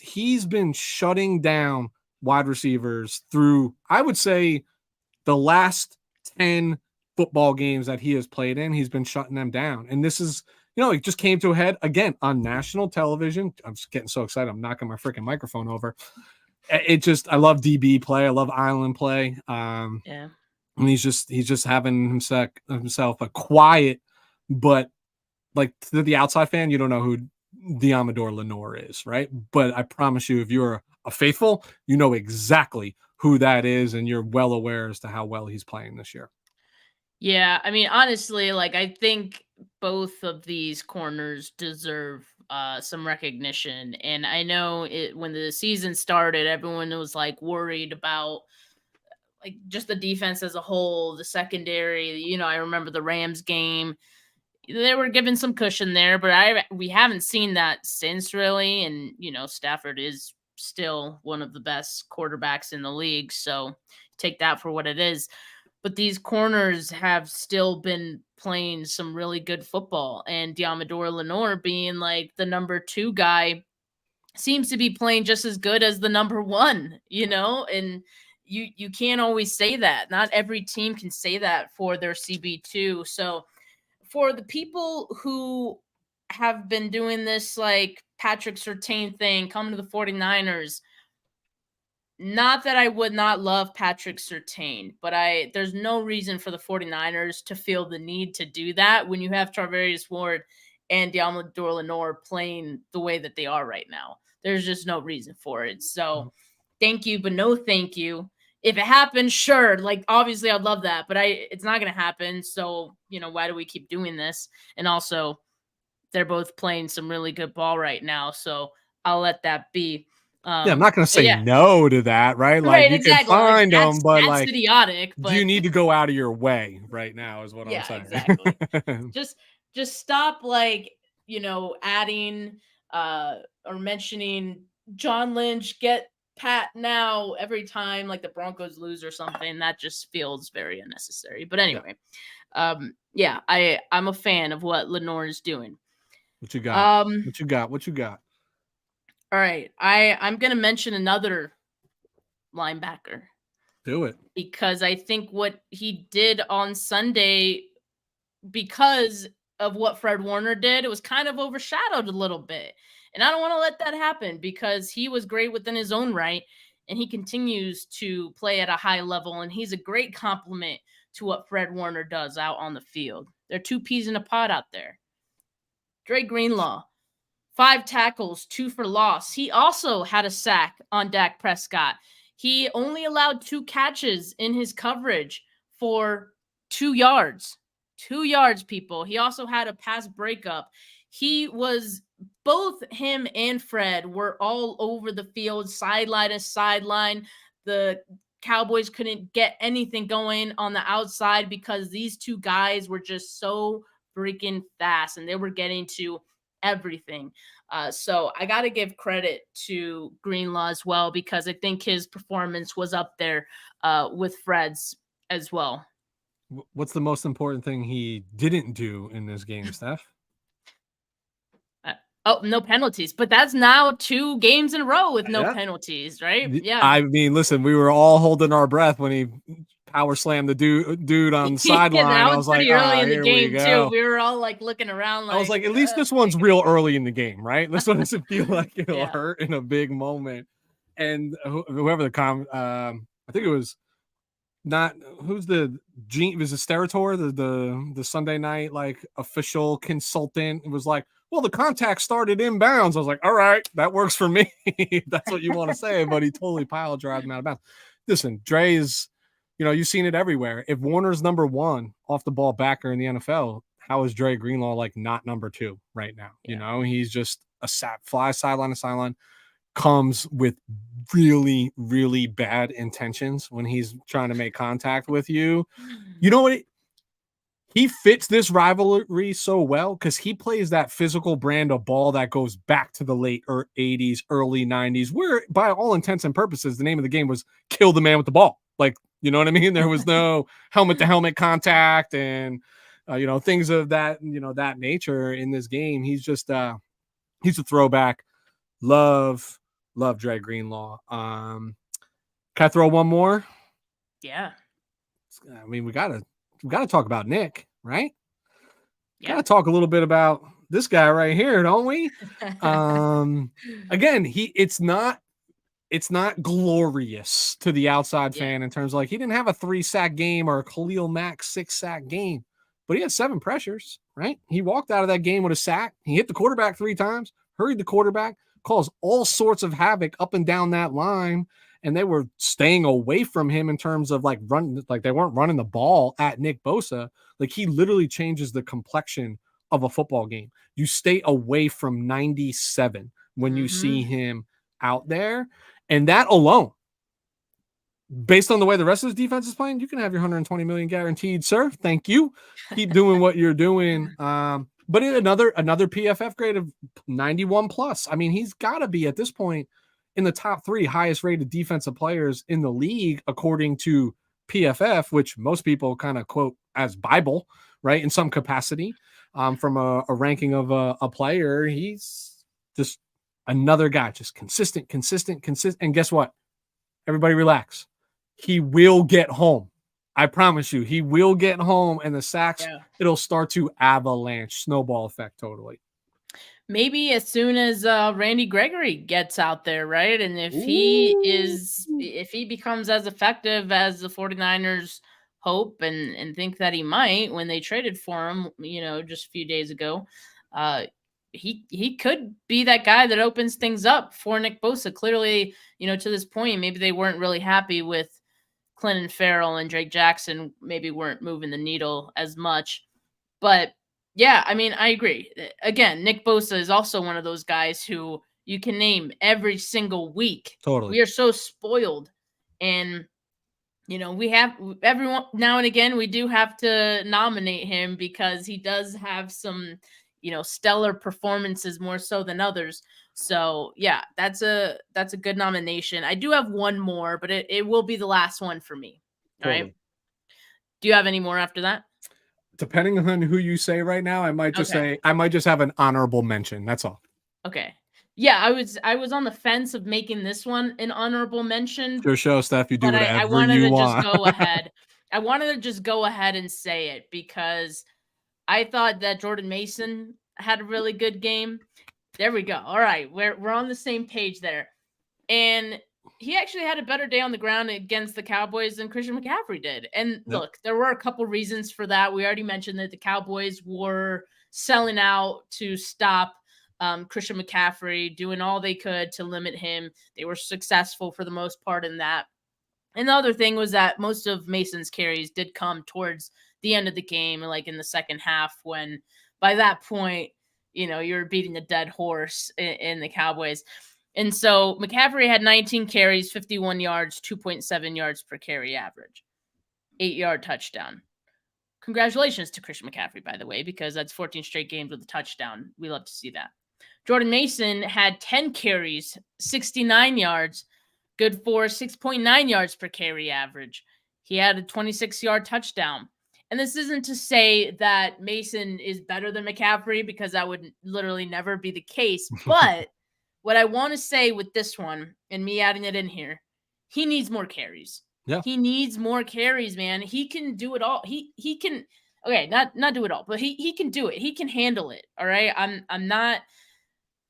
He's been shutting down wide receivers through, I would say, the last 10 football games that he has played in. He's been shutting them down. And this is, it just came to a head again on national television. I'm just getting so excited. I'm knocking my freaking microphone over. I love DB play. I love island play. And he's just having himself a quiet, but like to the outside fan, you don't know who Diamador Lenore is, right? But I promise you, if you're a faithful, you know exactly who that is, and you're well aware as to how well he's playing this year. Yeah, I mean, honestly, like I think both of these corners deserve some recognition. And I know when the season started, everyone was like worried about like just the defense as a whole, the secondary. I remember the Rams game. They were given some cushion there, but we haven't seen that since really. And Stafford is still one of the best quarterbacks in the league, so take that for what it is. But these corners have still been playing some really good football, and Diamador Lenore being like the number 2 guy seems to be playing just as good as the number 1, and you can't always say that. Not every team can say that for their CB2. So for the people who have been doing this like Patrick Surtain thing, coming to the 49ers, not that I would not love Patrick Surtain, but there's no reason for the 49ers to feel the need to do that when you have Charvarius Ward and Diamador Lenore playing the way that they are right now. There's just no reason for it. So thank you, but no thank you. If it happens, sure. Like, obviously I'd love that, but it's not going to happen. So, why do we keep doing this? And also they're both playing some really good ball right now. So I'll let that be. I'm not going to say no to that, right? Like you can find them, but that's like idiotic. But you need to go out of your way right now is what I'm saying. Exactly. just stop adding or mentioning John Lynch, get Pat now every time like the Broncos lose or something. That just feels very unnecessary. But anyway, I'm a fan of what Lenore is doing. What you got? What you got? All right. I'm going to mention another linebacker. Do it. Because I think what he did on Sunday, because of what Fred Warner did, it was kind of overshadowed a little bit. And I don't want to let that happen because he was great within his own right. And he continues to play at a high level. And he's a great compliment to what Fred Warner does out on the field. They're 2 peas in a pod out there. Dre Greenlaw. 5 tackles, 2 for loss. He also had a sack on Dak Prescott. He only allowed 2 catches in his coverage for 2 yards. 2 yards, people. He also had a pass breakup. Both him and Fred were all over the field, sideline to sideline. The Cowboys couldn't get anything going on the outside because these 2 guys were just so freaking fast and they were getting to everything. So I got to give credit to Greenlaw as well because I think his performance was up there with Fred's as well. What's the most important thing he didn't do in this game, Steph? No penalties, but that's now 2 games in a row with no penalties, right? Yeah. I mean, listen, we were all holding our breath when he power slammed the dude on the sideline. I was like, early in the here game we go. too. We were all like looking around. I was like, at least this one's real early in the game, right? This one doesn't feel like it'll hurt in a big moment. And whoever I think it was not who's the Gene was the Sterator, the Sunday night like official consultant. It was like, well, the contact started inbounds. I was like, all right, that works for me. That's what you want to say, but he totally pile drives him out of bounds. Listen, Dre is, you've seen it everywhere. If Warner's number 1 off the ball backer in the NFL, how is Dre Greenlaw like not number 2 right now? He's just a fly sideline to sideline, comes with really, really bad intentions when he's trying to make contact with you. You know what? He fits this rivalry so well because he plays that physical brand of ball that goes back to the late 80s, early 90s, where by all intents and purposes, the name of the game was kill the man with the ball. Like, you know what I mean? There was no helmet to helmet contact and, things of that, that nature in this game. He's just, he's a throwback. Love Dre Greenlaw. Can I throw one more? Yeah. I mean, we gotta talk about Nick, right? Yeah. Gotta talk a little bit about this guy right here, don't we? Again, it's not glorious to the outside fan in terms of like he didn't have a 3-sack game or a Khalil Mack 6-sack game, but he had 7 pressures, right? He walked out of that game with a sack. He hit the quarterback 3 times, hurried the quarterback, caused all sorts of havoc up and down that line. And they were staying away from him in terms of like running, like they weren't running the ball at Nick Bosa. Like he literally changes the complexion of a football game. You stay away from 97 when you see him out there. And that alone, based on the way the rest of his defense is playing, you can have your 120 million guaranteed, sir. Thank you. Keep doing what you're doing. But in another PFF grade of 91 plus. I mean, he's got to be at this point in the top 3 highest rated defensive players in the league, according to PFF, which most people kind of quote as Bible, right? In some capacity, from a ranking of a player. He's just another guy, just consistent. And guess what? Everybody relax. He will get home. I promise you, he will get home, and the sacks, it'll start to avalanche, snowball effect totally. Maybe as soon as Randy Gregory gets out there, right? And if he becomes as effective as the 49ers hope and think that he might when they traded for him, just a few days ago, he could be that guy that opens things up for Nick Bosa. Clearly, to this point, maybe they weren't really happy with Clinton Farrell and Drake Jackson, maybe weren't moving the needle as much. But yeah, I mean, I agree. Again, Nick Bosa is also one of those guys who you can name every single week. Totally. We are so spoiled. And, we have everyone now and again, we do have to nominate him because he does have some, stellar performances more so than others. So yeah, that's a good nomination. I do have one more, but it will be the last one for me. Totally. All right. Do you have any more after that? Depending on who you say right now, I might just say I might just have an honorable mention. That's all. Okay. Yeah, I was on the fence of making this one an honorable mention. Your show, Steph. You do whatever I wanted you to want. Just go ahead. I wanted to just go ahead and say it because I thought that Jordan Mason had a really good game. There we go. All right, we're on the same page there. And he actually had a better day on the ground against the Cowboys than Christian McCaffrey did. And look, there were a couple reasons for that. We already mentioned that the Cowboys were selling out to stop Christian McCaffrey, doing all they could to limit him. They were successful for the most part in that. And the other thing was that most of Mason's carries did come towards the end of the game, like in the second half, when by that point, you're beating a dead horse in the Cowboys. And so McCaffrey had 19 carries, 51 yards, 2.7 yards per carry average, 8-yard touchdown. Congratulations to Christian McCaffrey, by the way, because that's 14 straight games with a touchdown. We love to see that. Jordan Mason had 10 carries, 69 yards, good for 6.9 yards per carry average. He had a 26-yard touchdown. And this isn't to say that Mason is better than McCaffrey, because that would literally never be the case. But what I want to say with this one, and me adding it in here, he needs more carries. Yeah. He needs more carries, man. He can do it all. He can, okay, not do it all, but he can do it. He can handle it. All right. I'm not,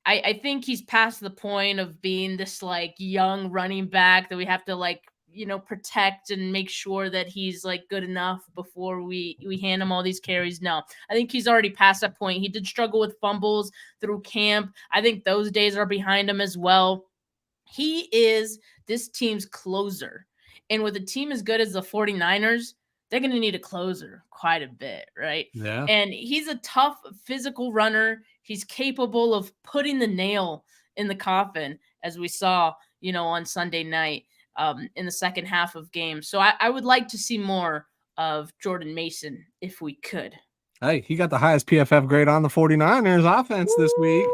I think he's past the point of being this like young running back that we have to like, protect and make sure that he's like good enough before we hand him all these carries. No, I think he's already past that point. He did struggle with fumbles through camp. I think those days are behind him as well. He is this team's closer. And with a team as good as the 49ers, they're going to need a closer quite a bit, right? Yeah. And he's a tough physical runner. He's capable of putting the nail in the coffin, as we saw, on Sunday night in the second half of games. So I would like to see more of Jordan Mason if we could. Hey, he got the highest PFF grade on the 49ers offense this week.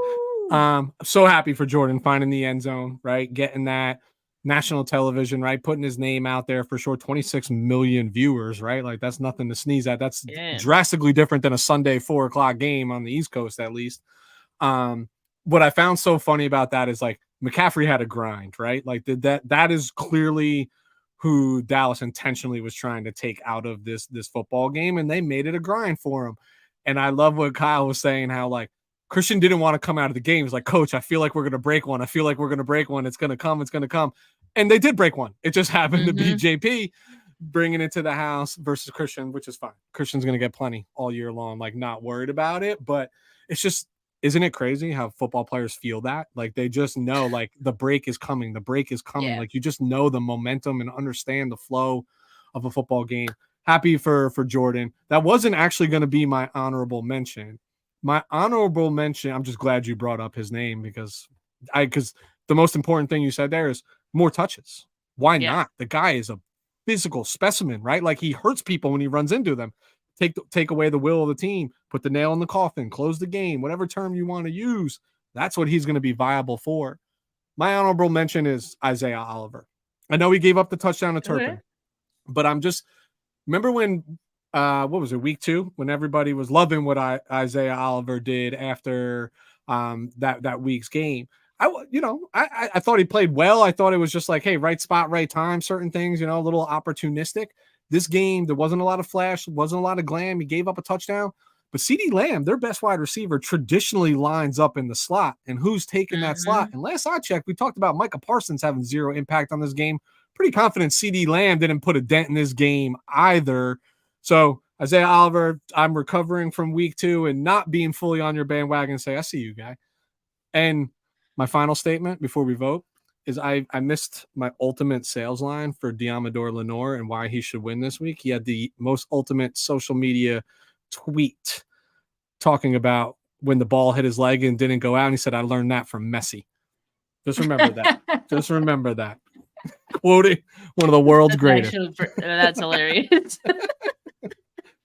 So happy for Jordan finding the end zone, right? Getting that national television, right? Putting his name out there for sure. 26 million viewers, right? Like that's nothing to sneeze at. That's drastically different than a Sunday 4:00 game on the East Coast, at least. What I found so funny about that is like McCaffrey had a grind, right? Like that is clearly who Dallas intentionally was trying to take out of this football game, and they made it a grind for him. And I love what Kyle was saying, how like Christian didn't want to come out of the game. He's like, Coach, I feel like we're going to break one. I feel like we're going to break one. It's going to come. It's going to come. And they did break one. It just happened to be JP bringing it to the house versus Christian, which is fine. Christian's going to get plenty all year long, like not worried about it. But it's just, isn't it crazy how football players feel that? Like they just know like the break is coming. The break is coming. Yeah. Like you just know the momentum and understand the flow of a football game. Happy for Jordan. That wasn't actually going to be my honorable mention. My honorable mention, I'm just glad you brought up his name because the most important thing you said there is more touches. Why not? The guy is a physical specimen, right? Like he hurts people when he runs into them. Take away the will of the team, put the nail in the coffin, close the game, whatever term you want to use. That's what he's going to be viable for. My honorable mention is Isaiah Oliver. I know he gave up the touchdown to Turpin, but I'm just remember when what was it, week 2, when everybody was loving what Isaiah Oliver did after that week's game. I thought he played well. I thought it was just like, hey, right spot, right time, certain things, a little opportunistic. This game, there wasn't a lot of flash, wasn't a lot of glam. He gave up a touchdown. But CeeDee Lamb, their best wide receiver, traditionally lines up in the slot. And who's taking that slot? And last I checked, we talked about Micah Parsons having zero impact on this game. Pretty confident CeeDee Lamb didn't put a dent in this game either. So Isaiah Oliver, I'm recovering from week 2 and not being fully on your bandwagon and say, I see you, guy. And my final statement before we vote is I missed my ultimate sales line for Diamador Lenore and why he should win this week. He had the most ultimate social media tweet talking about when the ball hit his leg and didn't go out. And he said, I learned that from Messi. Just remember that. Just remember that. Quoting one of the world's greatest. That's hilarious.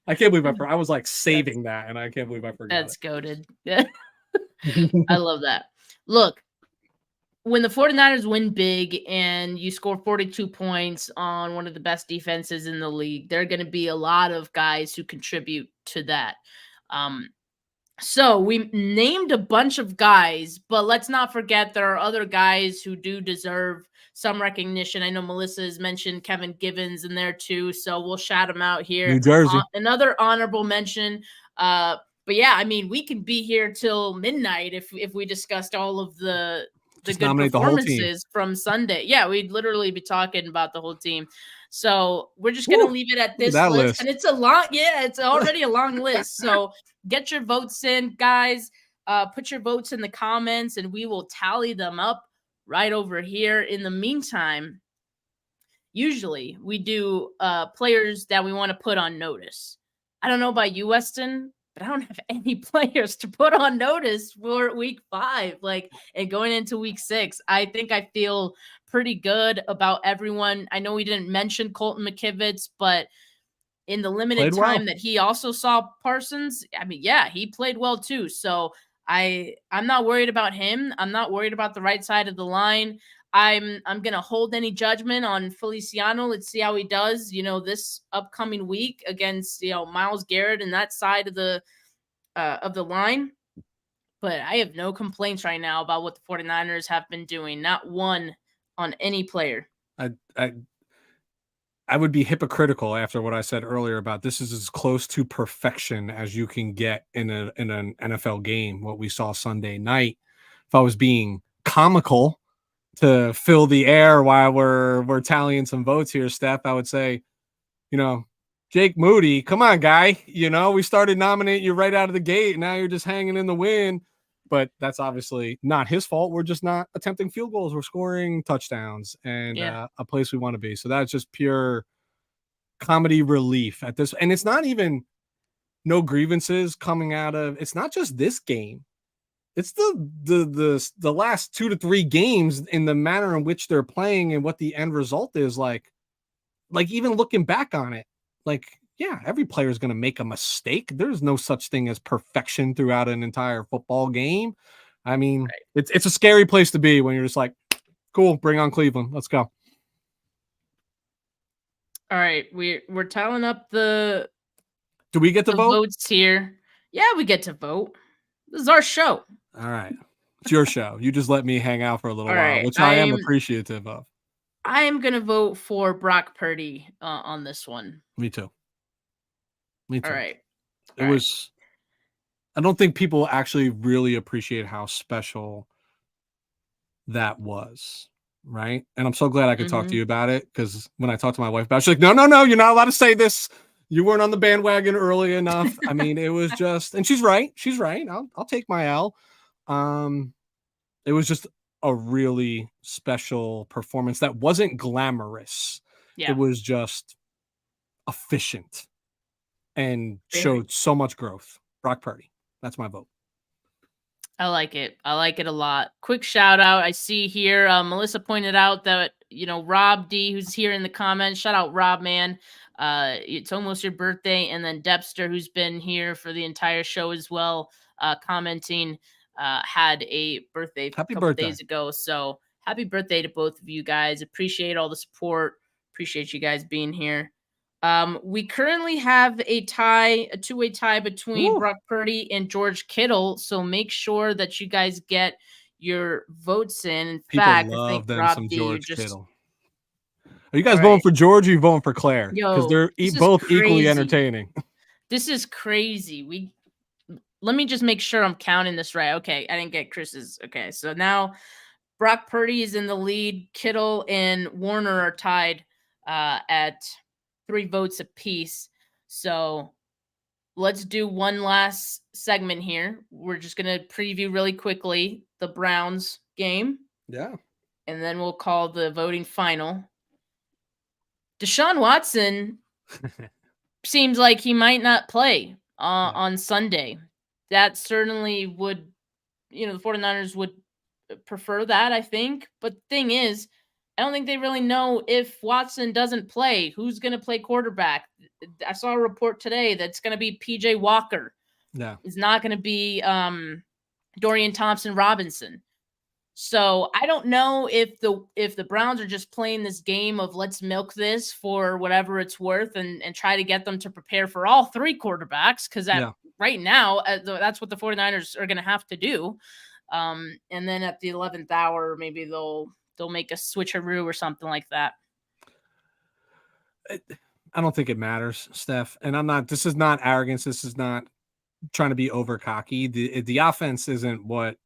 I can't believe I was like saving that, and I can't believe I forgot. That's goated. I love that. Look, when the 49ers win big and you score 42 points on one of the best defenses in the league, there are going to be a lot of guys who contribute to that. So we named a bunch of guys, but let's not forget there are other guys who do deserve some recognition. I know Melissa has mentioned Kevin Givens in there too, so we'll shout him out here. New Jersey. Another honorable mention. But yeah, I mean, we can be here till midnight if we discussed all of the good performances from Sunday. Yeah, we'd literally be talking about the whole team. So we're just going to leave it at this list. And it's a long, it's already a long list. So get your votes in, guys. Put your votes in the comments and we will tally them up right over here. In the meantime, usually we do players that we want to put on notice. I don't know about you, Weston, but I don't have any players to put on notice for week 5, and going into week 6. I think I feel pretty good about everyone. I know we didn't mention Colton McKivitz, but in the limited Played time well. that he also saw Parsons, I mean, yeah, he played well too. So I'm not worried about him. I'm not worried about the right side of the line. I'm gonna hold any judgment on Feliciano. Let's see how he does, this upcoming week against Myles Garrett and that side of the line. But I have no complaints right now about what the 49ers have been doing. Not one on any player. I would be hypocritical after what I said earlier about this is as close to perfection as you can get in an NFL game, what we saw Sunday night. If I was being comical to fill the air while we're tallying some votes here, Steph, I would say, Jake Moody, come on, guy. We started nominating you right out of the gate. Now you're just hanging in the wind. But that's obviously not his fault. We're just not attempting field goals. We're scoring touchdowns and a place we want to be. So that's just pure comedy relief at this. And it's not even no grievances coming out of. It's not just this game. It's the last 2 to 3 games in the manner in which they're playing and what the end result is like even looking back on it, yeah, every player is going to make a mistake. There's no such thing as perfection throughout an entire football game. I mean, it's a scary place to be when you're just like, cool, bring on Cleveland. Let's go. All right, we're tallying up the. Do we get to vote? Votes here? Yeah, we get to vote. This is our show. All right, it's your show. You just let me hang out for a little while, right, which I am appreciative of. I am gonna vote for Brock Purdy on this one. Me too. All right. It was. I don't think people actually really appreciate how special that was, right? And I'm so glad I could talk to you about it, because when I talked to my wife about it, she's like, no, you're not allowed to say this. You weren't on the bandwagon early enough. I mean, it was just, and she's right. I'll take my L. It was just a really special performance that wasn't glamorous. Yeah. It was just efficient and showed so much growth. Brock Purdy. That's my vote. I like it. I like it a lot. Quick shout out. I see here, Melissa pointed out that, Rob D, who's here in the comments. Shout out, Rob, man. It's almost your birthday. And then Debster, who's been here for the entire show as well, commenting, had a birthday a couple days ago. So happy birthday to both of you guys. Appreciate all the support. Appreciate you guys being here. We currently have a two-way tie between Brock Purdy and George Kittle. So make sure that you guys get your votes in. In fact, I think Rob D, George Kittle. Are you guys voting for George or are you voting for Claire? Because they're both equally entertaining. This is crazy. Let me just make sure I'm counting this right. Okay, I didn't get Chris's. Okay, so now Brock Purdy is in the lead. Kittle and Warner are tied at 3 votes apiece. So let's do one last segment here. We're just going to preview really quickly the Browns game. Yeah. And then we'll call the voting final. Deshaun Watson seems like he might not play on Sunday. That certainly would, the 49ers would prefer that, I think. But the thing is, I don't think they really know if Watson doesn't play, who's going to play quarterback. I saw a report today that's going to be PJ Walker. Yeah. It's not going to be Dorian Thompson-Robinson. So I don't know if the Browns are just playing this game of let's milk this for whatever it's worth and try to get them to prepare for all 3 quarterbacks, because right now that's what the 49ers are going to have to do. And then at the 11th hour, maybe they'll make a switcheroo or something like that. I don't think it matters, Steph. And this is not arrogance. This is not trying to be over cocky. The offense isn't what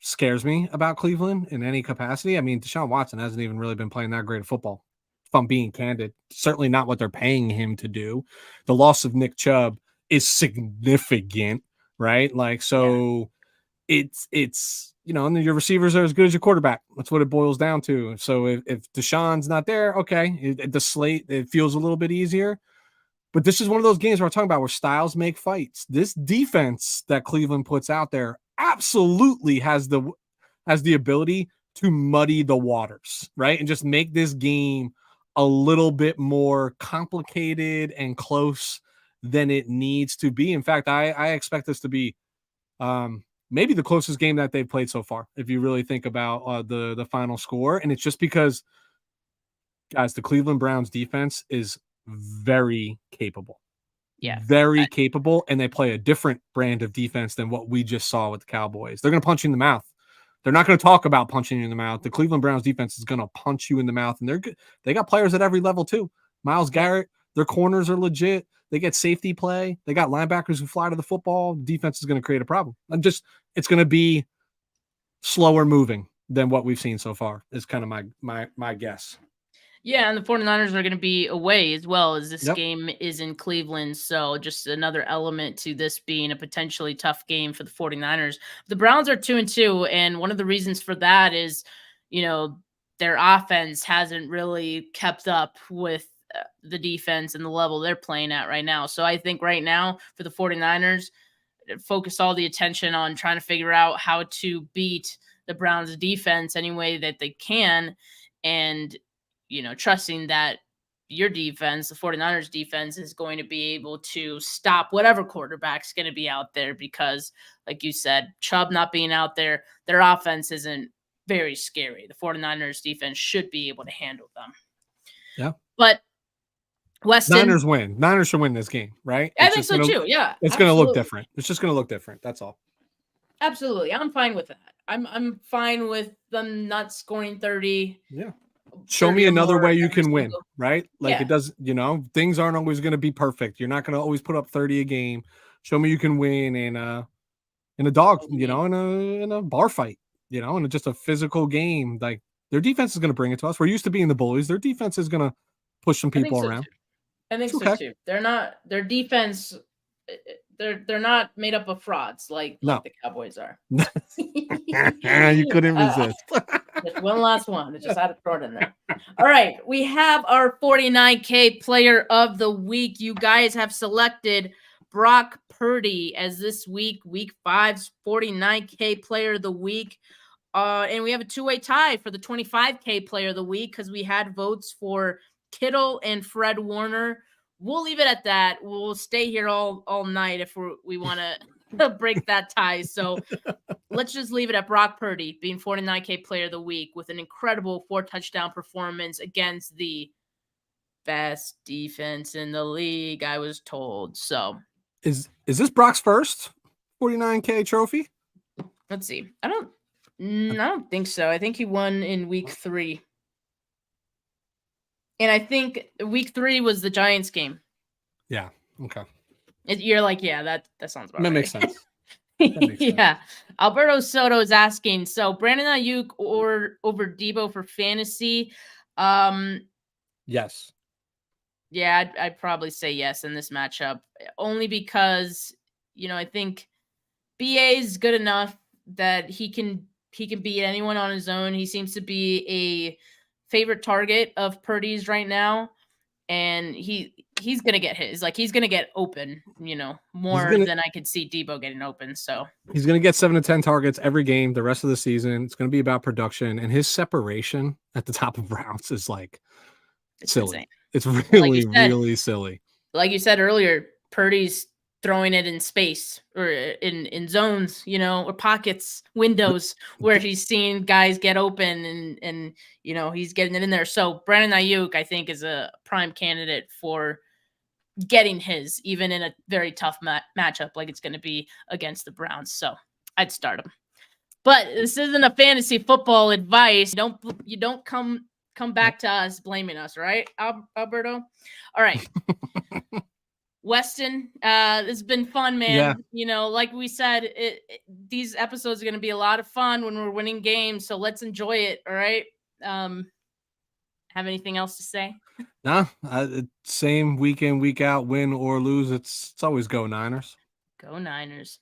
scares me about Cleveland in any capacity. I mean, Deshaun Watson hasn't even really been playing that great of football, if I'm being candid. Certainly not what they're paying him to do. The loss of Nick Chubb is significant, right? it's and your receivers are as good as your quarterback. That's what it boils down to. So if Deshaun's not there, okay, the slate, it feels a little bit easier. But this is one of those games we're talking about where styles make fights. This defense that Cleveland puts out there absolutely has the ability to muddy the waters, right? And just make this game a little bit more complicated and close than it needs to be. In fact, I expect this to be maybe the closest game that they've played so far, if you really think about the final score. And it's just because, guys, the Cleveland Browns defense is very capable. Yeah. Very capable, and they play a different brand of defense than what we just saw with the Cowboys. They're going to punch you in the mouth. They're not going to talk about punching you in the mouth. The Cleveland Browns defense is going to punch you in the mouth, and they're good. They got players at every level too. Myles Garrett, their corners are legit. They get safety play. They got linebackers who fly to the football. Defense is going to create a problem. It's going to be slower moving than what we've seen so far. Is kind of my guess. Yeah, and the 49ers are going to be away as well, as this game is in Cleveland. So just another element to this being a potentially tough game for the 49ers. The Browns are 2-2, and one of the reasons for that is, their offense hasn't really kept up with the defense and the level they're playing at right now. So I think right now for the 49ers, focus all the attention on trying to figure out how to beat the Browns defense any way that they can, and trusting that your defense, the 49ers defense, is going to be able to stop whatever quarterback's going to be out there, because like you said, Chubb not being out there, their offense isn't very scary. The 49ers defense should be able to handle them. Yeah. But Weston, Niners win. Niners should win this game, right? I think so too. Yeah. It's going to look different. It's just going to look different. That's all. Absolutely. I'm fine with that. I'm fine with them not scoring 30. Yeah. Show me another way you can win, right? Like it does, things aren't always going to be perfect. You're not going to always put up 30 a game. Show me you can win in a dog, in a bar fight, in just a physical game. Like their defense is going to bring it to us. We're used to being the bullies. Their defense is going to push some people around. I think so too. They're not, their defense, they're not made up of frauds like the Cowboys are. You couldn't resist. Just one last one. I just had to throw it in there. All right. We have our 49K player of the week. You guys have selected Brock Purdy as this week 5's 49K player of the week. And we have a two-way tie for the 25K player of the week because we had votes for Kittle and Fred Warner. We'll leave it at that. We'll stay here all night if we want to break that tie. So let's just leave it at Brock Purdy being 49K player of the week with an incredible 4-touchdown performance against the best defense in the league, I was told. So is this Brock's first 49K trophy? Let's see. I don't think so. I think he won in week 3. And I think week 3 was the Giants game. Yeah. Okay. You're like, yeah, that sounds about right. That makes sense. Yeah. Alberto Soto is asking, so Brandon Ayuk or over Debo for fantasy? Yes. Yeah, I'd probably say yes in this matchup, only because, I think BA is good enough that he can beat anyone on his own. He seems to be a favorite target of Purdy's right now, and he's gonna get his. Like, he's gonna get open, more than I could see Debo getting open. So he's gonna get 7 to 10 targets every game the rest of the season. It's gonna be about production, and his separation at the top of routes is like silly. Insane. It's really, really silly. Like you said earlier, Purdy's throwing it in space or in zones, or pockets, windows where he's seeing guys get open and he's getting it in there. So Brandon Ayuk, I think, is a prime candidate for getting his, even in a very tough matchup like it's going to be against the Browns. So I'd start him. But this isn't a fantasy football advice. You don't come back to us blaming us, right, Alberto? All right. Weston, it's been fun, man. Yeah. Like we said, these episodes are going to be a lot of fun when we're winning games. So let's enjoy it. All right. Have anything else to say? No, same week in, week out, win or lose. It's always go Niners. Go Niners.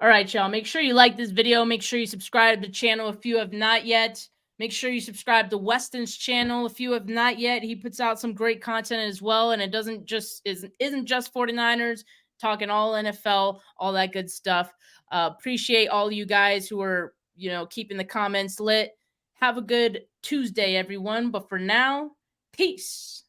All right, y'all. Make sure you like this video. Make sure you subscribe to the channel if you have not yet. Make sure you subscribe to Weston's channel if you have not yet. He puts out some great content as well, and it isn't just 49ers, talking all NFL, all that good stuff. Appreciate all you guys who are, keeping the comments lit. Have a good Tuesday, everyone. But for now, peace.